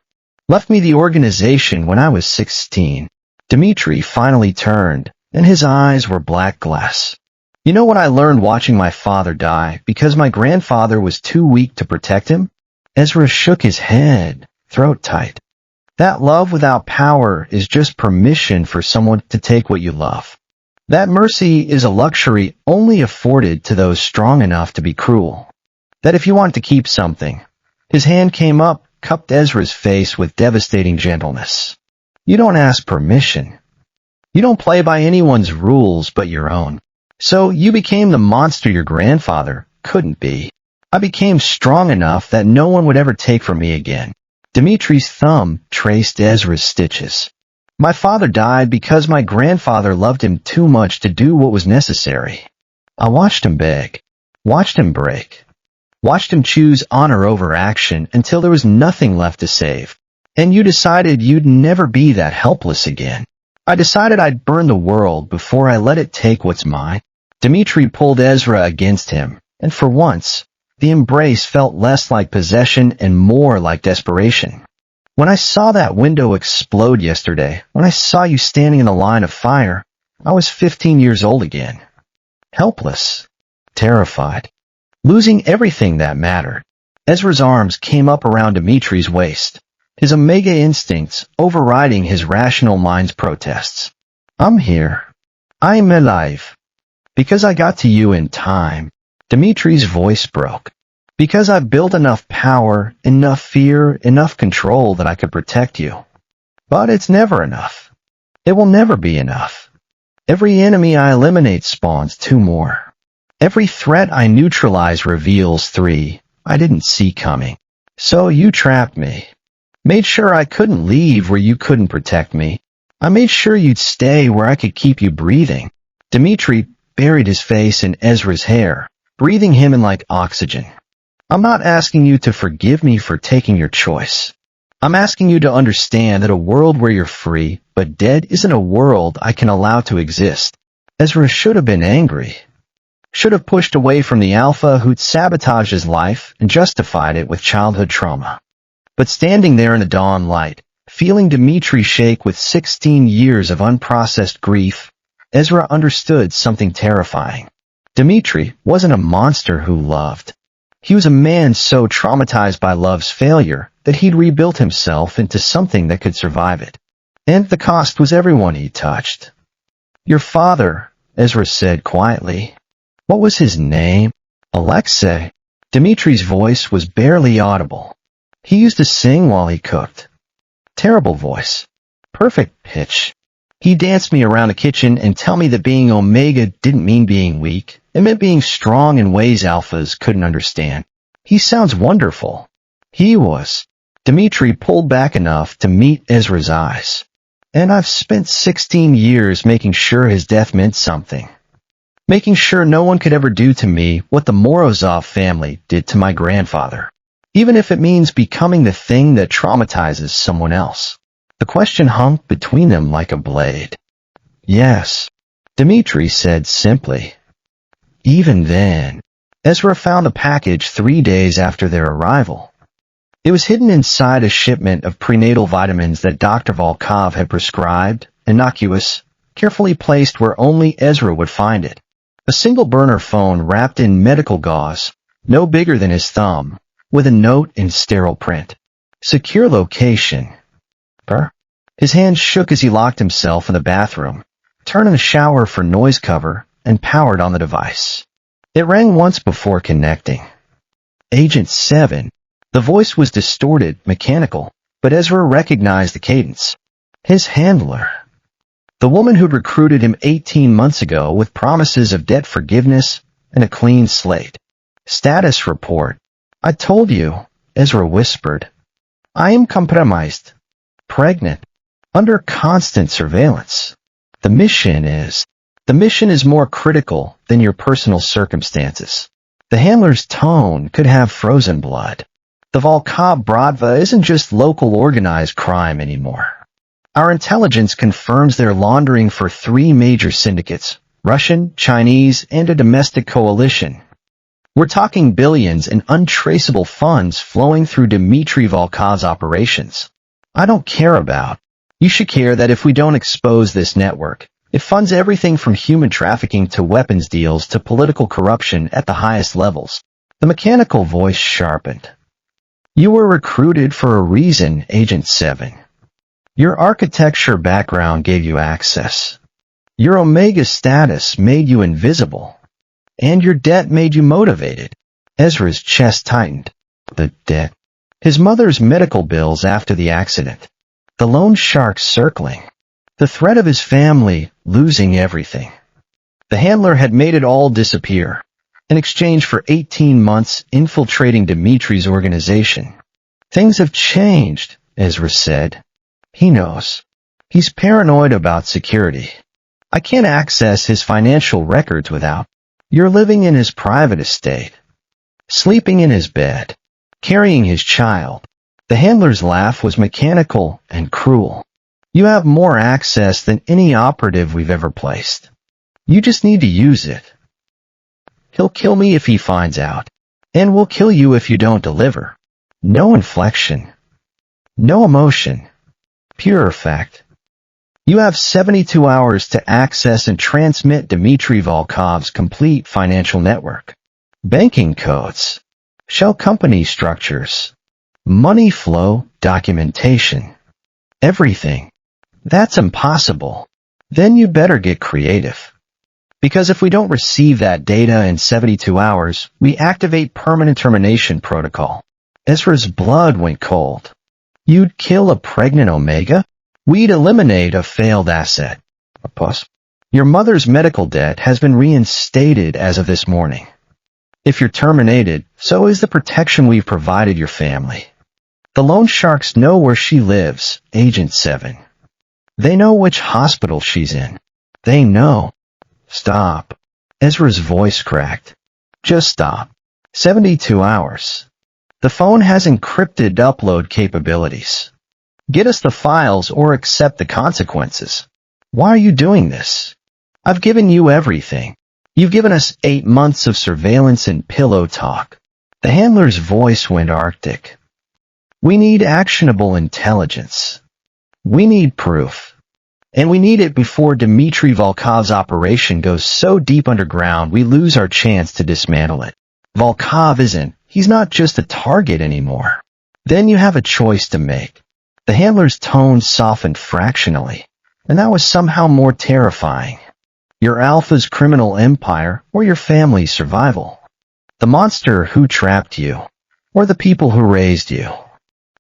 Left me the organization when I was 16. Dimitri finally turned, and his eyes were black glass. You know what I learned watching my father die because my grandfather was too weak to protect him? Ezra shook his head, throat tight. That love without power is just permission for someone to take what you love. That mercy is a luxury only afforded to those strong enough to be cruel. That if you want to keep something, his hand came up, cupped Ezra's face with devastating gentleness. You don't ask permission. You don't play by anyone's rules but your own. So you became the monster your grandfather couldn't be. I became strong enough that no one would ever take from me again. Dimitri's thumb traced Ezra's stitches. My father died because my grandfather loved him too much to do what was necessary. I watched him beg, watched him break, watched him choose honor over action until there was nothing left to save. And you decided you'd never be that helpless again. I decided I'd burn the world before I let it take what's mine. Dmitri pulled Ezra against him, and for once, the embrace felt less like possession and more like desperation. When I saw that window explode yesterday, when I saw you standing in the line of fire, I was 15 years old again. Helpless, terrified, losing everything that mattered. Ezra's arms came up around Dimitri's waist, his omega instincts overriding his rational mind's protests. I'm here. I'm alive. Because I got to you in time. Dimitri's voice broke. Because I've built enough power, enough fear, enough control that I could protect you. But it's never enough. It will never be enough. Every enemy I eliminate spawns 2 more. Every threat I neutralize reveals 3 I didn't see coming. So you trapped me. Made sure I couldn't leave where you couldn't protect me. I made sure you'd stay where I could keep you breathing. Dmitri buried his face in Ezra's hair, breathing him in like oxygen. I'm not asking you to forgive me for taking your choice. I'm asking you to understand that a world where you're free but dead isn't a world I can allow to exist. Ezra should have been angry. Should have pushed away from the alpha who'd sabotaged his life and justified it with childhood trauma. But standing there in the dawn light, feeling Dmitri shake with 16 years of unprocessed grief, Ezra understood something terrifying. Dmitri wasn't a monster who loved. He was a man so traumatized by love's failure that he'd rebuilt himself into something that could survive it. And the cost was everyone he touched. Your father, Ezra said quietly. What was his name? Alexei. Dimitri's voice was barely audible. He used to sing while he cooked. Terrible voice. Perfect pitch. He danced me around the kitchen and tell me that being Omega didn't mean being weak. It meant being strong in ways alphas couldn't understand. He sounds wonderful. He was. Dmitri pulled back enough to meet Ezra's eyes. And I've spent 16 years making sure his death meant something. Making sure no one could ever do to me what the Morozov family did to my grandfather. Even if it means becoming the thing that traumatizes someone else. The question hung between them like a blade. Yes, Dmitri said simply. Even then, Ezra found the package 3 days after their arrival. It was hidden inside a shipment of prenatal vitamins that Dr. Volkov had prescribed, innocuous, carefully placed where only Ezra would find it. A single-burner phone wrapped in medical gauze, no bigger than his thumb, with a note in sterile print. Secure location. His hands shook as he locked himself in the bathroom, turned in the shower for noise cover, and powered on the device. It rang once before connecting. Agent 7. The voice was distorted, mechanical, but Ezra recognized the cadence. His handler. The woman who'd recruited him 18 months ago with promises of debt forgiveness and a clean slate. Status report. I told you, Ezra whispered. I am compromised. Pregnant. Under constant surveillance. The mission is more critical than your personal circumstances. The handler's tone could have frozen blood. The Volkov Bratva isn't just local organized crime anymore. Our intelligence confirms they're laundering for 3 major syndicates, Russian, Chinese, and a domestic coalition. We're talking billions in untraceable funds flowing through Dmitri Volkov's operations. I don't care about. You should care that if we don't expose this network, it funds everything from human trafficking to weapons deals to political corruption at the highest levels. The mechanical voice sharpened. You were recruited for a reason, Agent 7. Your architecture background gave you access. Your Omega status made you invisible. And your debt made you motivated. Ezra's chest tightened. The debt. His mother's medical bills after the accident. The loan shark circling. The threat of his family losing everything. The handler had made it all disappear, in exchange for 18 months infiltrating Dimitri's organization. Things have changed, Ezra said. He knows. He's paranoid about security. I can't access his financial records without. You're living in his private estate, sleeping in his bed, carrying his child. The handler's laugh was mechanical and cruel. You have more access than any operative we've ever placed. You just need to use it. He'll kill me if he finds out, and we'll kill you if you don't deliver. No inflection. No emotion. Pure fact. You have 72 hours to access and transmit Dmitry Volkov's complete financial network. Banking codes. Shell company structures. Money flow documentation. Everything. That's impossible. Then you better get creative. Because if we don't receive that data in 72 hours, we activate permanent termination protocol. Ezra's blood went cold. You'd kill a pregnant Omega? We'd eliminate a failed asset. Plus, your mother's medical debt has been reinstated as of this morning. If you're terminated, so is the protection we've provided your family. The loan sharks know where she lives, Agent 7. They know which hospital she's in. They know. Stop. Ezra's voice cracked. Just stop. 72 hours. The phone has encrypted upload capabilities. Get us the files or accept the consequences. Why are you doing this? I've given you everything. You've given us 8 months of surveillance and pillow talk. The handler's voice went arctic. We need actionable intelligence. We need proof. And we need it before Dmitry Volkov's operation goes so deep underground we lose our chance to dismantle it. Volkov isn't. He's not just a target anymore. Then you have a choice to make. The handler's tone softened fractionally, and that was somehow more terrifying. Your Alpha's criminal empire or your family's survival. The monster who trapped you, or the people who raised you.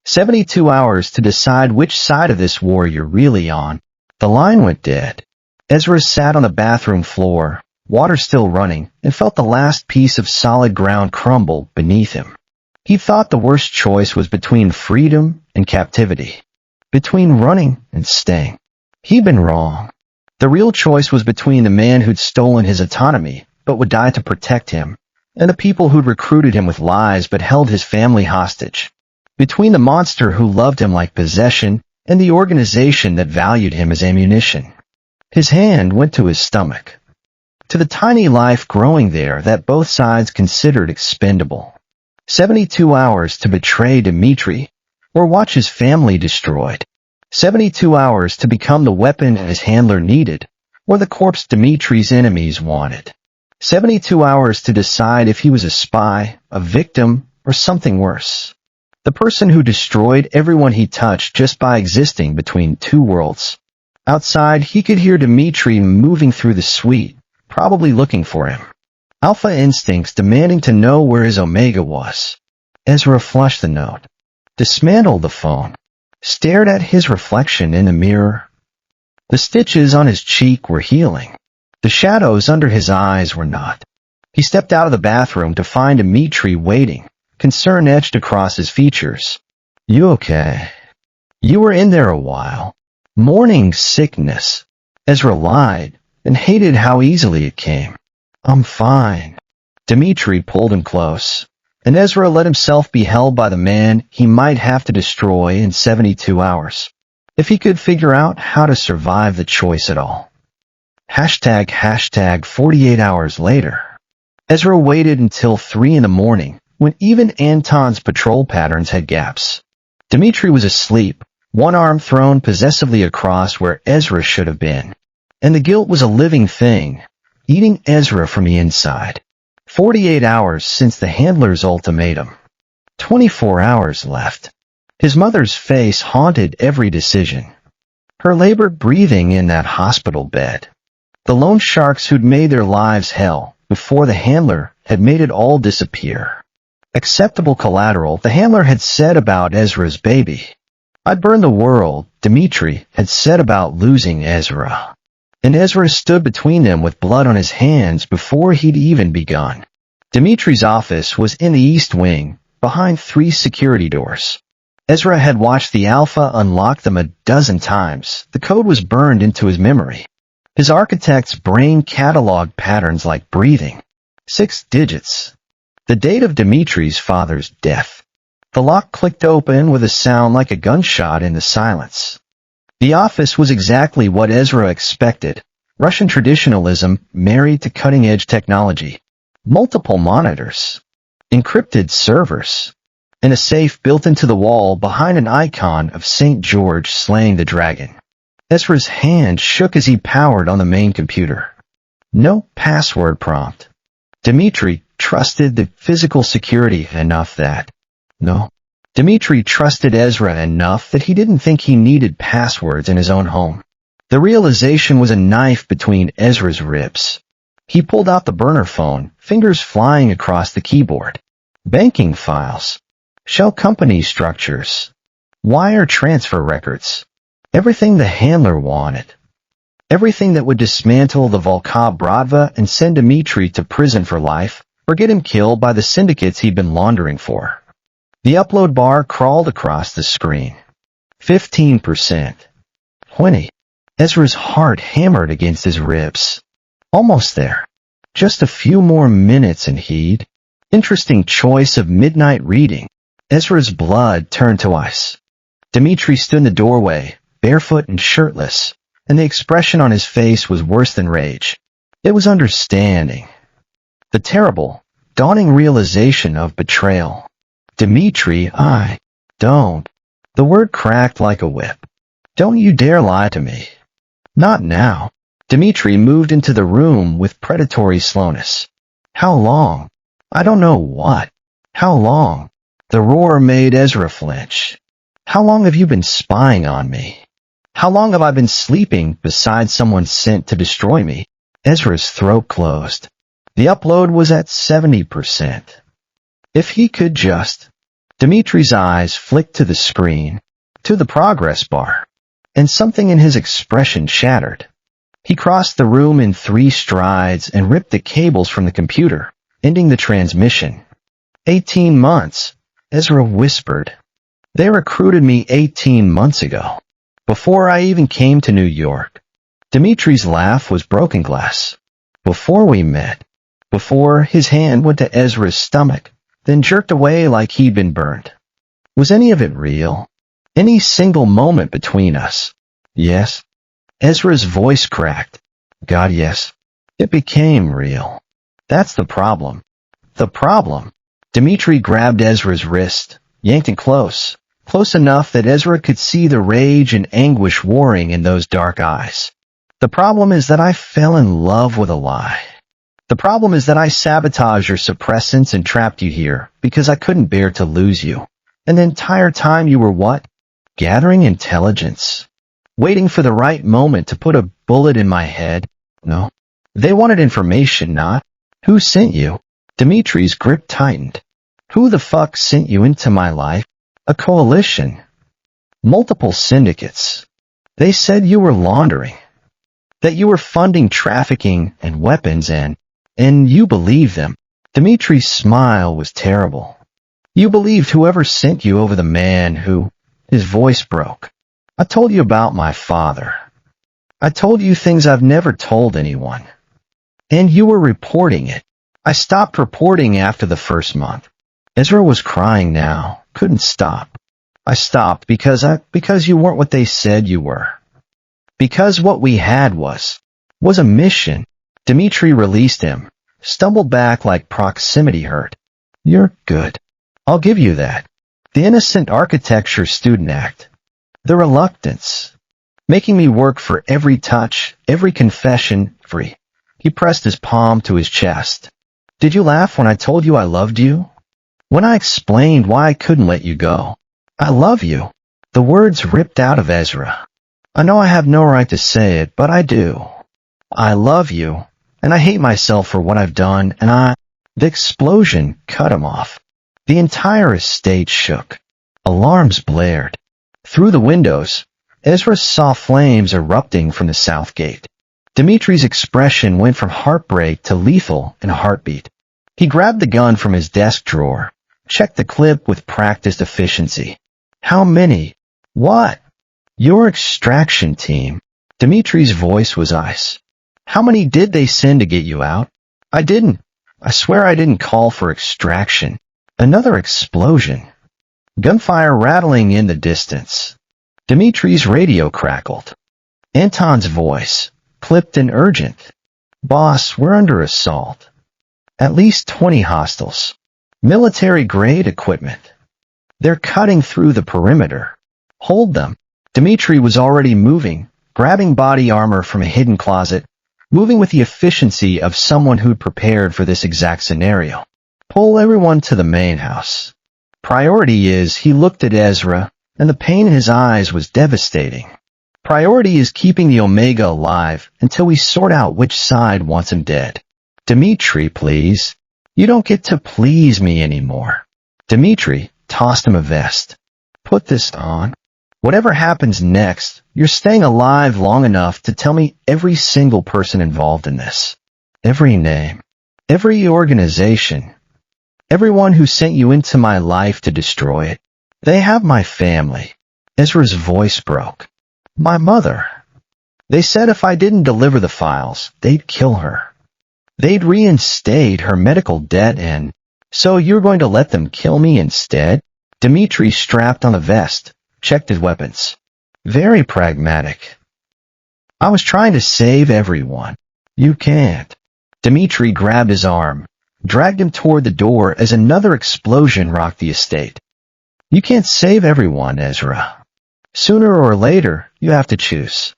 72 hours to decide which side of this war you're really on. The line went dead. Ezra sat on the bathroom floor, water still running, and felt the last piece of solid ground crumble beneath him. He thought the worst choice was between freedom and captivity, between running and staying. He'd been wrong. The real choice was between the man who'd stolen his autonomy but would die to protect him, and the people who'd recruited him with lies but held his family hostage. Between the monster who loved him like possession and the organization that valued him as ammunition. His hand went to his stomach, to the tiny life growing there that both sides considered expendable. 72 hours to betray Dmitry, or watch his family destroyed. 72 hours to become the weapon his handler needed, or the corpse Dmitry's enemies wanted. 72 hours to decide if he was a spy, a victim, or something worse. The person who destroyed everyone he touched just by existing between two worlds. Outside, he could hear Dmitry moving through the suite, probably looking for him. Alpha instincts demanding to know where his Omega was. Ezra flushed the note, dismantled the phone, stared at his reflection in the mirror. The stitches on his cheek were healing. The shadows under his eyes were not. He stepped out of the bathroom to find Dmitry waiting, concern etched across his features. You okay? You were in there a while. Morning sickness. Ezra lied and hated how easily it came. I'm fine. Dmitry pulled him close, and Ezra let himself be held by the man he might have to destroy in 72 hours, if he could figure out how to survive the choice at all. #, 48 hours later. Ezra waited until 3 in the morning, when even Anton's patrol patterns had gaps. Dmitry was asleep, one arm thrown possessively across where Ezra should have been. And the guilt was a living thing, eating Ezra from the inside. 48 hours since the handler's ultimatum. 24 hours left. His mother's face haunted every decision. Her labored breathing in that hospital bed. The loan sharks who'd made their lives hell before the handler had made it all disappear. Acceptable collateral, the handler had said about Ezra's baby. I'd burn the world, Dmitry had said about losing Ezra. And Ezra stood between them with blood on his hands before he'd even begun. Dmitry's office was in the east wing, behind 3 security doors. Ezra had watched the Alpha unlock them a dozen times. The code was burned into his memory. His architect's brain cataloged patterns like breathing. 6 digits. The date of Dimitri's father's death. The lock clicked open with a sound like a gunshot in the silence. The office was exactly what Ezra expected. Russian traditionalism married to cutting-edge technology. Multiple monitors. Encrypted servers. And a safe built into the wall behind an icon of St. George slaying the dragon. Ezra's hand shook as he powered on the main computer. No password prompt. Dimitri trusted the physical security enough that... No. Dimitri trusted Ezra enough that he didn't think he needed passwords in his own home. The realization was a knife between Ezra's ribs. He pulled out the burner phone, fingers flying across the keyboard. Banking files. Shell company structures. Wire transfer records. Everything the handler wanted. Everything that would dismantle the Volkov Bratva and send Dimitri to prison for life, or get him killed by the syndicates he'd been laundering for. The upload bar crawled across the screen. 15%. 20. Ezra's heart hammered against his ribs. Almost there. Just a few more minutes and he'd... Interesting choice of midnight reading. Ezra's blood turned to ice. Dimitri stood in the doorway, barefoot and shirtless, and the expression on his face was worse than rage. It was understanding. The terrible, dawning realization of betrayal. Dimitri, I don't. The word cracked like a whip. Don't you dare lie to me. Not now. Dimitri moved into the room with predatory slowness. How long? I don't know what. How long? The roar made Ezra flinch. How long have you been spying on me? How long have I been sleeping beside someone sent to destroy me? Ezra's throat closed. The upload was at 70%. If he could just... Dimitri's eyes flicked to the screen, to the progress bar, and something in his expression shattered. He crossed the room in 3 strides and ripped the cables from the computer, ending the transmission. 18 months, Ezra whispered. They recruited me 18 months ago, before I even came to New York. Dimitri's laugh was broken glass. Before we met, before his hand went to Ezra's stomach, then jerked away like he'd been burned. Was any of it real? Any single moment between us? Yes. Ezra's voice cracked. God, yes. It became real. That's the problem. The problem. Dimitri grabbed Ezra's wrist, yanked him close, close enough that Ezra could see the rage and anguish warring in those dark eyes. The problem is that I fell in love with a lie. The problem is that I sabotaged your suppressants and trapped you here because I couldn't bear to lose you. And the entire time you were what? Gathering intelligence. Waiting for the right moment to put a bullet in my head. No. They wanted information, not. Who sent you? Dimitri's grip tightened. Who the fuck sent you into my life? A coalition. Multiple syndicates. They said you were laundering. That you were funding trafficking and weapons and you believed them. Dimitri's smile was terrible. You believed whoever sent you over the man who... His voice broke. I told you about my father. I told you things I've never told anyone. And you were reporting it. I stopped reporting after the first month. Ezra was crying now. Couldn't stop. I stopped because you weren't what they said you were. Because what we had was a mission. Dimitri released him, stumbled back like proximity hurt. You're good. I'll give you that. The innocent architecture student act. The reluctance. Making me work for every touch, every confession, free. He pressed his palm to his chest. Did you laugh when I told you I loved you? When I explained why I couldn't let you go? I love you. The words ripped out of Ezra. I know I have no right to say it, but I do. I love you, and I hate myself for what I've done, and The explosion cut him off. The entire estate shook. Alarms blared. Through the windows, Ezra saw flames erupting from the south gate. Dimitri's expression went from heartbreak to lethal in a heartbeat. He grabbed the gun from his desk drawer, checked the clip with practiced efficiency. How many? What? Your extraction team. Dimitri's voice was ice. How many did they send to get you out? I didn't. I swear I didn't call for extraction. Another explosion. Gunfire rattling in the distance. Dimitri's radio crackled. Anton's voice, clipped and urgent. Boss, we're under assault. At least 20 hostiles. Military-grade equipment. They're cutting through the perimeter. Hold them. Dimitri was already moving, grabbing body armor from a hidden closet, moving with the efficiency of someone who'd prepared for this exact scenario. Pull everyone to the main house. Priority is, he looked at Ezra, and the pain in his eyes was devastating. Priority is keeping the Omega alive until we sort out which side wants him dead. Dimitri, please. You don't get to please me anymore. Dimitri tossed him a vest. Put this on. Whatever happens next, you're staying alive long enough to tell me every single person involved in this. Every name. Every organization. Everyone who sent you into my life to destroy it. They have my family. Ezra's voice broke. My mother. They said if I didn't deliver the files, they'd kill her. They'd reinstate her medical debt and... So you're going to let them kill me instead? Dimitri strapped on a vest, checked his weapons. Very pragmatic. I was trying to save everyone. You can't. Dimitri grabbed his arm, dragged him toward the door as another explosion rocked the estate. You can't save everyone, Ezra. Sooner or later, you have to choose.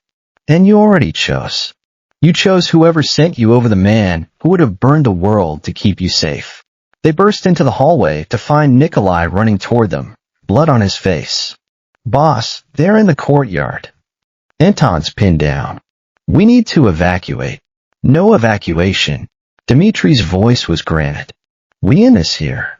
And you already chose. You chose whoever sent you over the man who would have burned the world to keep you safe. They burst into the hallway to find Nikolai running toward them, blood on his face. Boss, they're in the courtyard. Anton's pinned down. We need to evacuate. No evacuation. Dimitri's voice was granite. We in this here.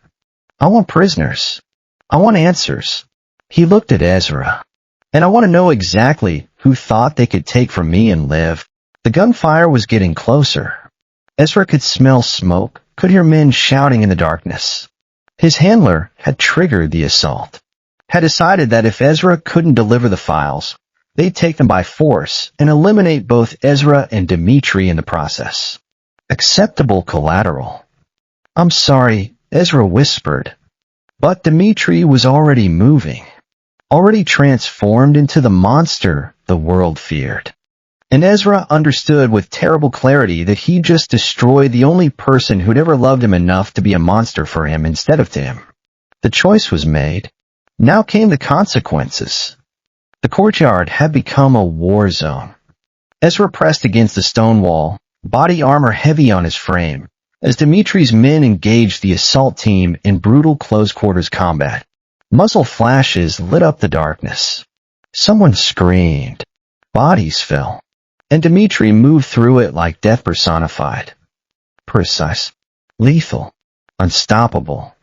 I want prisoners. I want answers. He looked at Ezra. And I want to know exactly who thought they could take from me and live. The gunfire was getting closer. Ezra could smell smoke, could hear men shouting in the darkness. His handler had triggered the assault. Had decided that if Ezra couldn't deliver the files, they'd take them by force and eliminate both Ezra and Dimitri in the process. Acceptable collateral. I'm sorry, Ezra whispered. But Dimitri was already moving. Already transformed into the monster the world feared. And Ezra understood with terrible clarity that he just destroyed the only person who'd ever loved him enough to be a monster for him instead of to him. The choice was made. Now came the consequences. The courtyard had become a war zone. Ezra pressed against the stone wall, body armor heavy on his frame, as Dimitri's men engaged the assault team in brutal close-quarters combat. Muzzle flashes lit up the darkness. Someone screamed. Bodies fell. And Dimitri moved through it like death personified. Precise. Lethal. Unstoppable.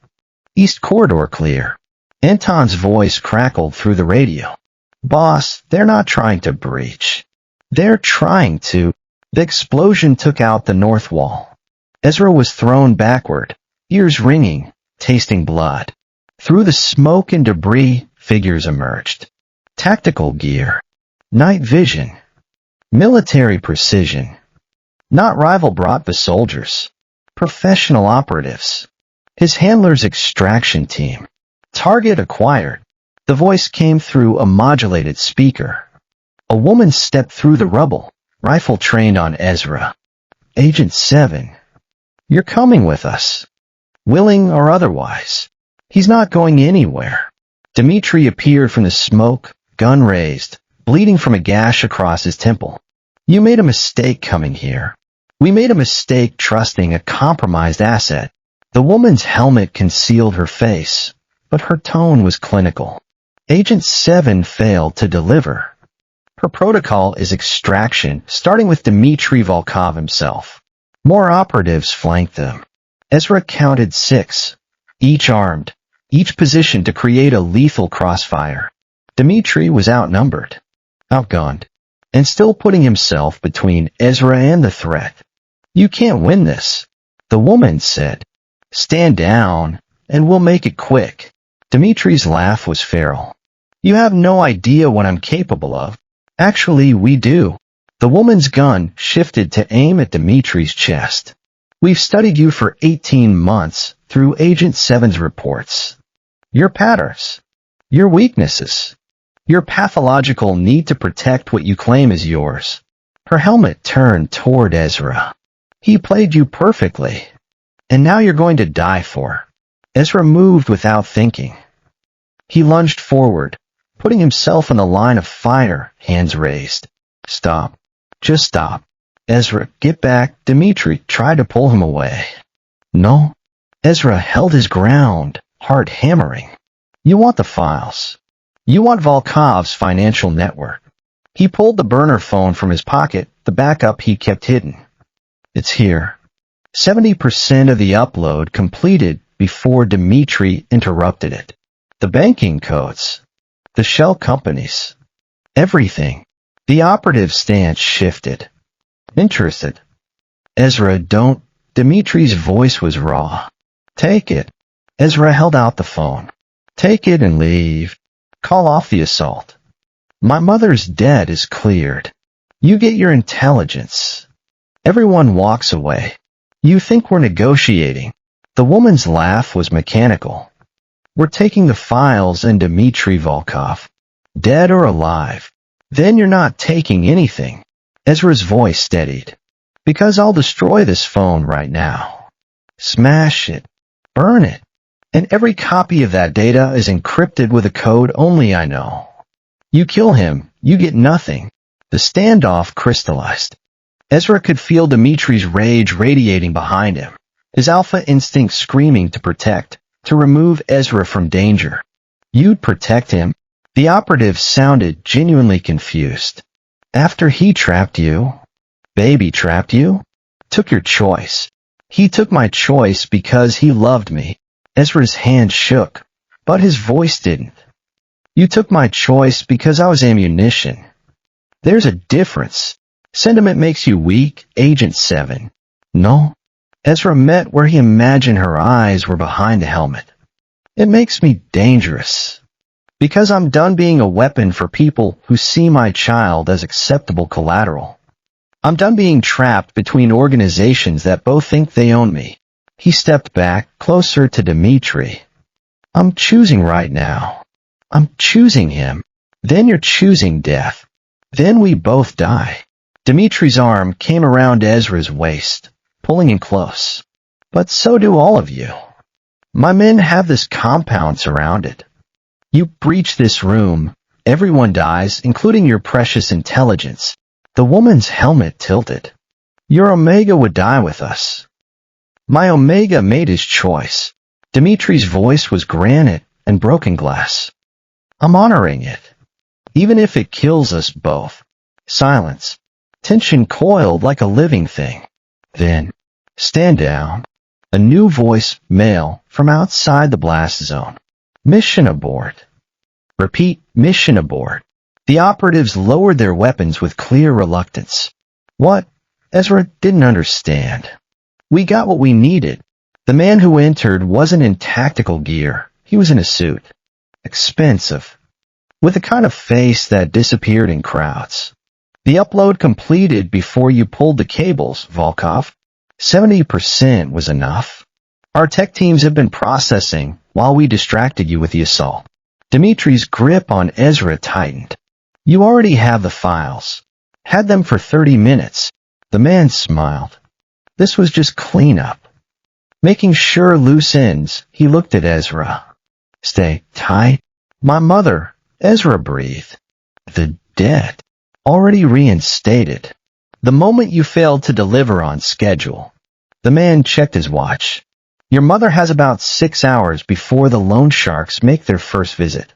East corridor clear. Anton's voice crackled through the radio. Boss, they're not trying to breach. They're trying to... The explosion took out the north wall. Ezra was thrown backward, ears ringing, tasting blood. Through the smoke and debris, figures emerged. Tactical gear. Night vision. Military precision. Not rival brought the soldiers. Professional operatives. His handler's extraction team. Target acquired. The voice came through a modulated speaker. A woman stepped through the rubble, rifle trained on Ezra. Agent 7. You're coming with us. Willing or otherwise. He's not going anywhere. Dimitri appeared from the smoke, gun raised, bleeding from a gash across his temple. You made a mistake coming here. We made a mistake trusting a compromised asset. The woman's helmet concealed her face, but her tone was clinical. Agent 7 failed to deliver. Her protocol is extraction, starting with Dmitri Volkov himself. More operatives flanked them. Ezra counted 6, each armed, each positioned to create a lethal crossfire. Dimitri was outnumbered, outgunned, and still putting himself between Ezra and the threat. You can't win this, the woman said. Stand down, and we'll make it quick. Dimitri's laugh was feral. You have no idea what I'm capable of. Actually, we do. The woman's gun shifted to aim at Dimitri's chest. We've studied you for 18 months through Agent 7's reports. Your patterns, your weaknesses, your pathological need to protect what you claim is yours. Her helmet turned toward Ezra. He played you perfectly. And now you're going to die for her. Ezra moved without thinking. He lunged forward, putting himself in the line of fire, hands raised. Stop. Just stop. Ezra, get back. Dimitri tried to pull him away. No. Ezra held his ground, heart hammering. You want the files. You want Volkov's financial network. He pulled the burner phone from his pocket, the backup he kept hidden. It's here. 70% of the upload completed before Dimitri interrupted it. The banking codes. The shell companies. Everything. The operative's stance shifted. Interested. Ezra, don't. Dimitri's voice was raw. Take it. Ezra held out the phone. Take it and leave. Call off the assault. My mother's debt is cleared. You get your intelligence. Everyone walks away. You think we're negotiating. The woman's laugh was mechanical. We're taking the files and Dmitri Volkov. Dead or alive. Then you're not taking anything. Ezra's voice steadied. Because I'll destroy this phone right now. Smash it. Burn it. And every copy of that data is encrypted with a code only I know. You kill him, you get nothing. The standoff crystallized. Ezra could feel Dimitri's rage radiating behind him, his alpha instinct screaming to protect, to remove Ezra from danger. You'd protect him? The operative sounded genuinely confused. After he trapped you? Baby trapped you? Took your choice. He took my choice because he loved me. Ezra's hand shook, but his voice didn't. You took my choice because I was ammunition. There's a difference. Sentiment makes you weak, Agent 7. No. Ezra met where he imagined her eyes were behind the helmet. It makes me dangerous. Because I'm done being a weapon for people who see my child as acceptable collateral. I'm done being trapped between organizations that both think they own me. He stepped back, closer to Dimitri. I'm choosing right now. I'm choosing him. Then you're choosing death. Then we both die. Dimitri's arm came around Ezra's waist, pulling him close. But so do all of you. My men have this compound surrounded. You breach this room, everyone dies, including your precious intelligence. The woman's helmet tilted. Your Omega would die with us. My Omega made his choice. Dimitri's voice was granite and broken glass. I'm honoring it. Even if it kills us both. Silence. Tension coiled like a living thing. Then, stand down. A new voice, male, from outside the blast zone. Mission abort. Repeat, mission abort. The operatives lowered their weapons with clear reluctance. What? Ezra didn't understand. We got what we needed. The man who entered wasn't in tactical gear. He was in a suit. Expensive. With the kind of face that disappeared in crowds. The upload completed before you pulled the cables, Volkov. 70% was enough. Our tech teams have been processing while we distracted you with the assault. Dimitri's grip on Ezra tightened. You already have the files. Had them for 30 minutes. The man smiled. This was just cleanup. Making sure loose ends, he looked at Ezra. Stay tight. My mother, Ezra breathed. The debt. Already reinstated. The moment you failed to deliver on schedule. The man checked his watch. Your mother has about 6 hours before the loan sharks make their first visit.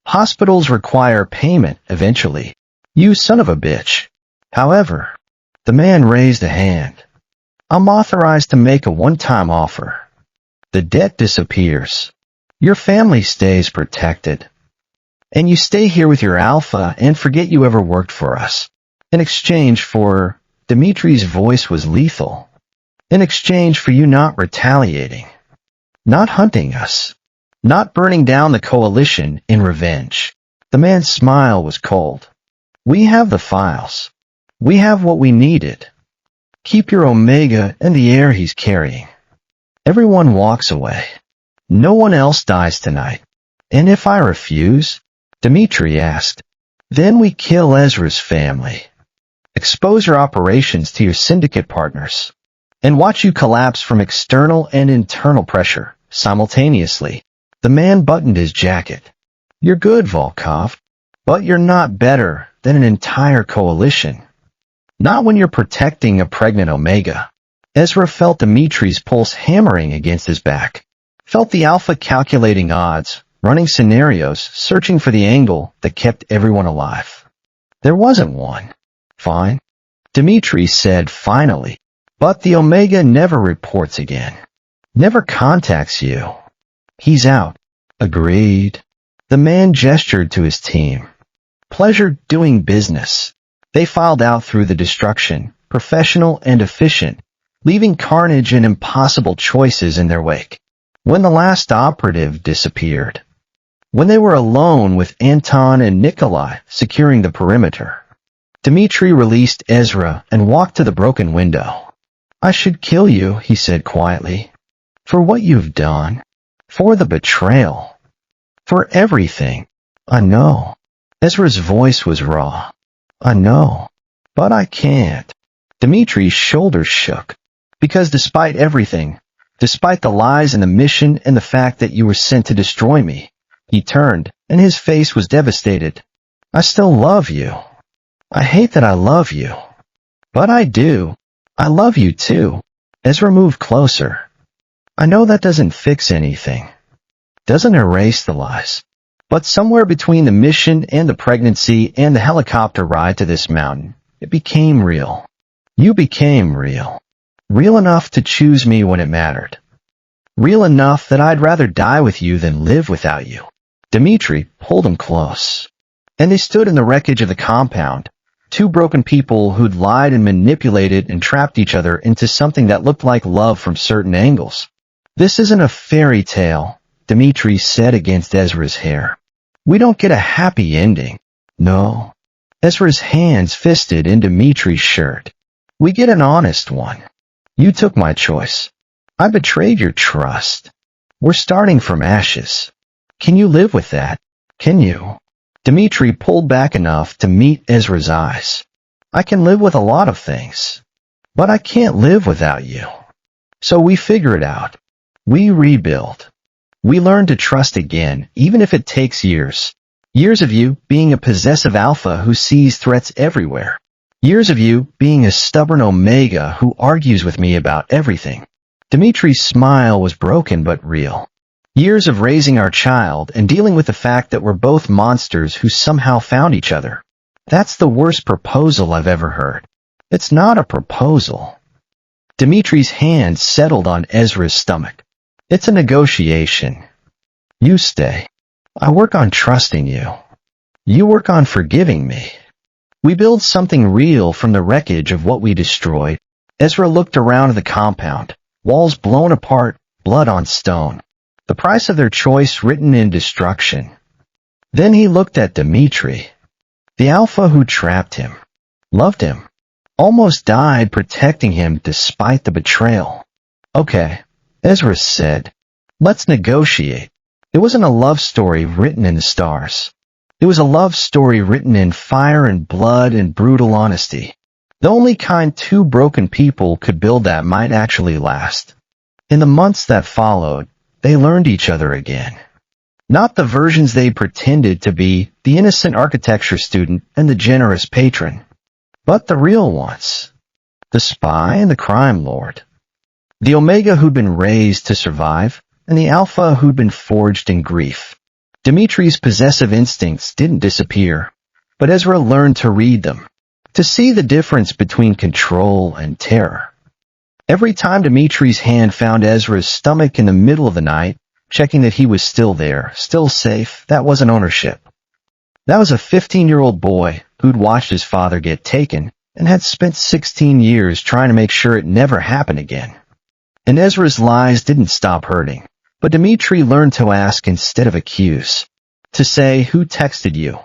Hospitals require payment eventually. You son of a bitch. However, the man raised a hand. I'm authorized to make a one-time offer. The debt disappears. Your family stays protected. And you stay here with your alpha and forget you ever worked for us. In exchange for... Dimitri's voice was lethal. In exchange for you not retaliating. Not hunting us. Not burning down the coalition in revenge. The man's smile was cold. We have the files. We have what we needed. Keep your Omega and the air he's carrying. Everyone walks away. No one else dies tonight. And if I refuse? Dmitri asked. Then we kill Ezra's family. Expose your operations to your syndicate partners. And watch you collapse from external and internal pressure simultaneously. The man buttoned his jacket. You're good, Volkov, but you're not better than an entire coalition. Not when you're protecting a pregnant Omega. Ezra felt Dimitri's pulse hammering against his back. Felt the Alpha calculating odds, running scenarios, searching for the angle that kept everyone alive. There wasn't one. Fine, Dimitri said finally. But the Omega never reports again. Never contacts you. He's out. Agreed. The man gestured to his team. Pleasure doing business. They filed out through the destruction, professional and efficient, leaving carnage and impossible choices in their wake. When the last operative disappeared. When they were alone with Anton and Nikolai securing the perimeter. Dmitri released Ezra and walked to the broken window. I should kill you, he said quietly. For what you've done. For the betrayal. For everything. I know. Ezra's voice was raw. I know. But I can't. Dimitri's shoulders shook. Because despite everything, despite the lies and the mission and the fact that you were sent to destroy me, he turned, and his face was devastated. I still love you. I hate that I love you. But I do. I love you too. Ezra moved closer. I know that doesn't fix anything. Doesn't erase the lies. But somewhere between the mission and the pregnancy and the helicopter ride to this mountain, it became real. You became real. Real enough to choose me when it mattered. Real enough that I'd rather die with you than live without you. Dmitri pulled him close. And they stood in the wreckage of the compound. Two broken people who'd lied and manipulated and trapped each other into something that looked like love from certain angles. This isn't a fairy tale, Dmitri said against Ezra's hair. We don't get a happy ending. No. Ezra's hands fisted in Dimitri's shirt. We get an honest one. You took my choice. I betrayed your trust. We're starting from ashes. Can you live with that? Can you? Dmitri pulled back enough to meet Ezra's eyes. I can live with a lot of things. But I can't live without you. So we figure it out. We rebuild. We learn to trust again, even if it takes years. Years of you being a possessive alpha who sees threats everywhere. Years of you being a stubborn Omega who argues with me about everything. Dimitri's smile was broken but real. Years of raising our child and dealing with the fact that we're both monsters who somehow found each other. That's the worst proposal I've ever heard. It's not a proposal. Dimitri's hand settled on Ezra's stomach. It's a negotiation. You stay. I work on trusting you. You work on forgiving me. We build something real from the wreckage of what we destroyed. Ezra looked around the compound. Walls blown apart, blood on stone. The price of their choice written in destruction. Then he looked at Dmitri. The alpha who trapped him. Loved him. Almost died protecting him despite the betrayal. Okay, Ezra said. Let's negotiate. It wasn't a love story written in the stars. It was a love story written in fire and blood and brutal honesty. The only kind two broken people could build that might actually last. In the months that followed, they learned each other again. Not the versions they pretended to be, the innocent architecture student and the generous patron, but the real ones. The spy and the crime lord. The Omega who'd been raised to survive, and the Alpha who'd been forged in grief. Dimitri's possessive instincts didn't disappear, but Ezra learned to read them, to see the difference between control and terror. Every time Dimitri's hand found Ezra's stomach in the middle of the night, checking that he was still there, still safe, that wasn't ownership. That was a 15-year-old boy who'd watched his father get taken and had spent 16 years trying to make sure it never happened again. And Ezra's lies didn't stop hurting, but Dmitri learned to ask instead of accuse. To say, who texted you?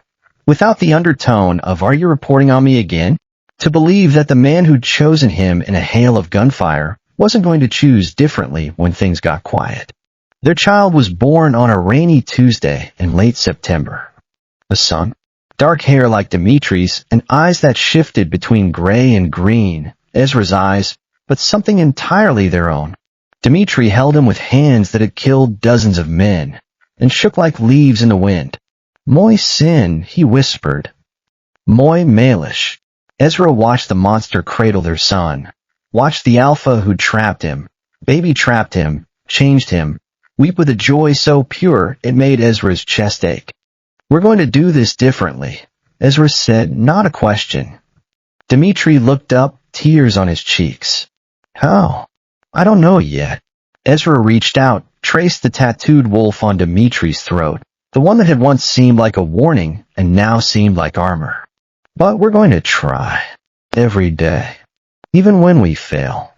without the undertone of "Are you reporting on me again?" To believe that the man who'd chosen him in a hail of gunfire wasn't going to choose differently when things got quiet. Their child was born on a rainy Tuesday in late September. A son, dark hair like Dimitri's, and eyes that shifted between gray and green, Ezra's eyes, but something entirely their own. Dimitri held him with hands that had killed dozens of men, and shook like leaves in the wind. "Moi sin," he whispered. "Moi malish." Ezra watched the monster cradle their son, watched the alpha who trapped him, baby trapped him, changed him, weep with a joy so pure it made Ezra's chest ache. "We're going to do this differently," Ezra said, not a question. Dimitri looked up, tears on his cheeks. "How?" "I don't know yet." Ezra reached out, traced the tattooed wolf on Dimitri's throat, the one that had once seemed like a warning and now seemed like armor. "But we're going to try. Every day. Even when we fail.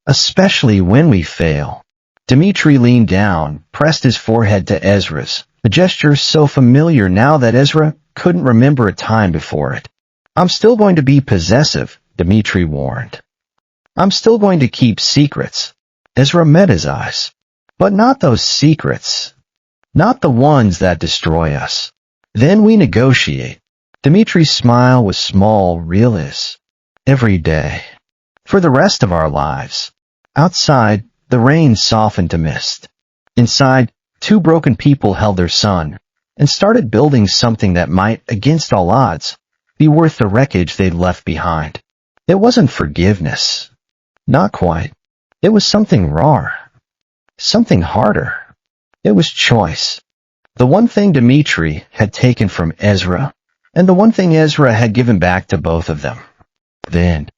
Especially when we fail." Dimitri leaned down, pressed his forehead to Ezra's, a gesture so familiar now that Ezra couldn't remember a time before it. "I'm still going to be possessive," Dimitri warned. "I'm still going to keep secrets." Ezra met his eyes. "But not those secrets. Not the ones that destroy us. Then we negotiate." Dimitri's smile was small, realist. "Every day. For the rest of our lives." Outside, the rain softened to mist. Inside, two broken people held their son, and started building something that might, against all odds, be worth the wreckage they'd left behind. It wasn't forgiveness. Not quite. It was something rawer. Something harder. It was choice. The one thing Dimitri had taken from Ezra, and the one thing Ezra had given back to both of them. Then,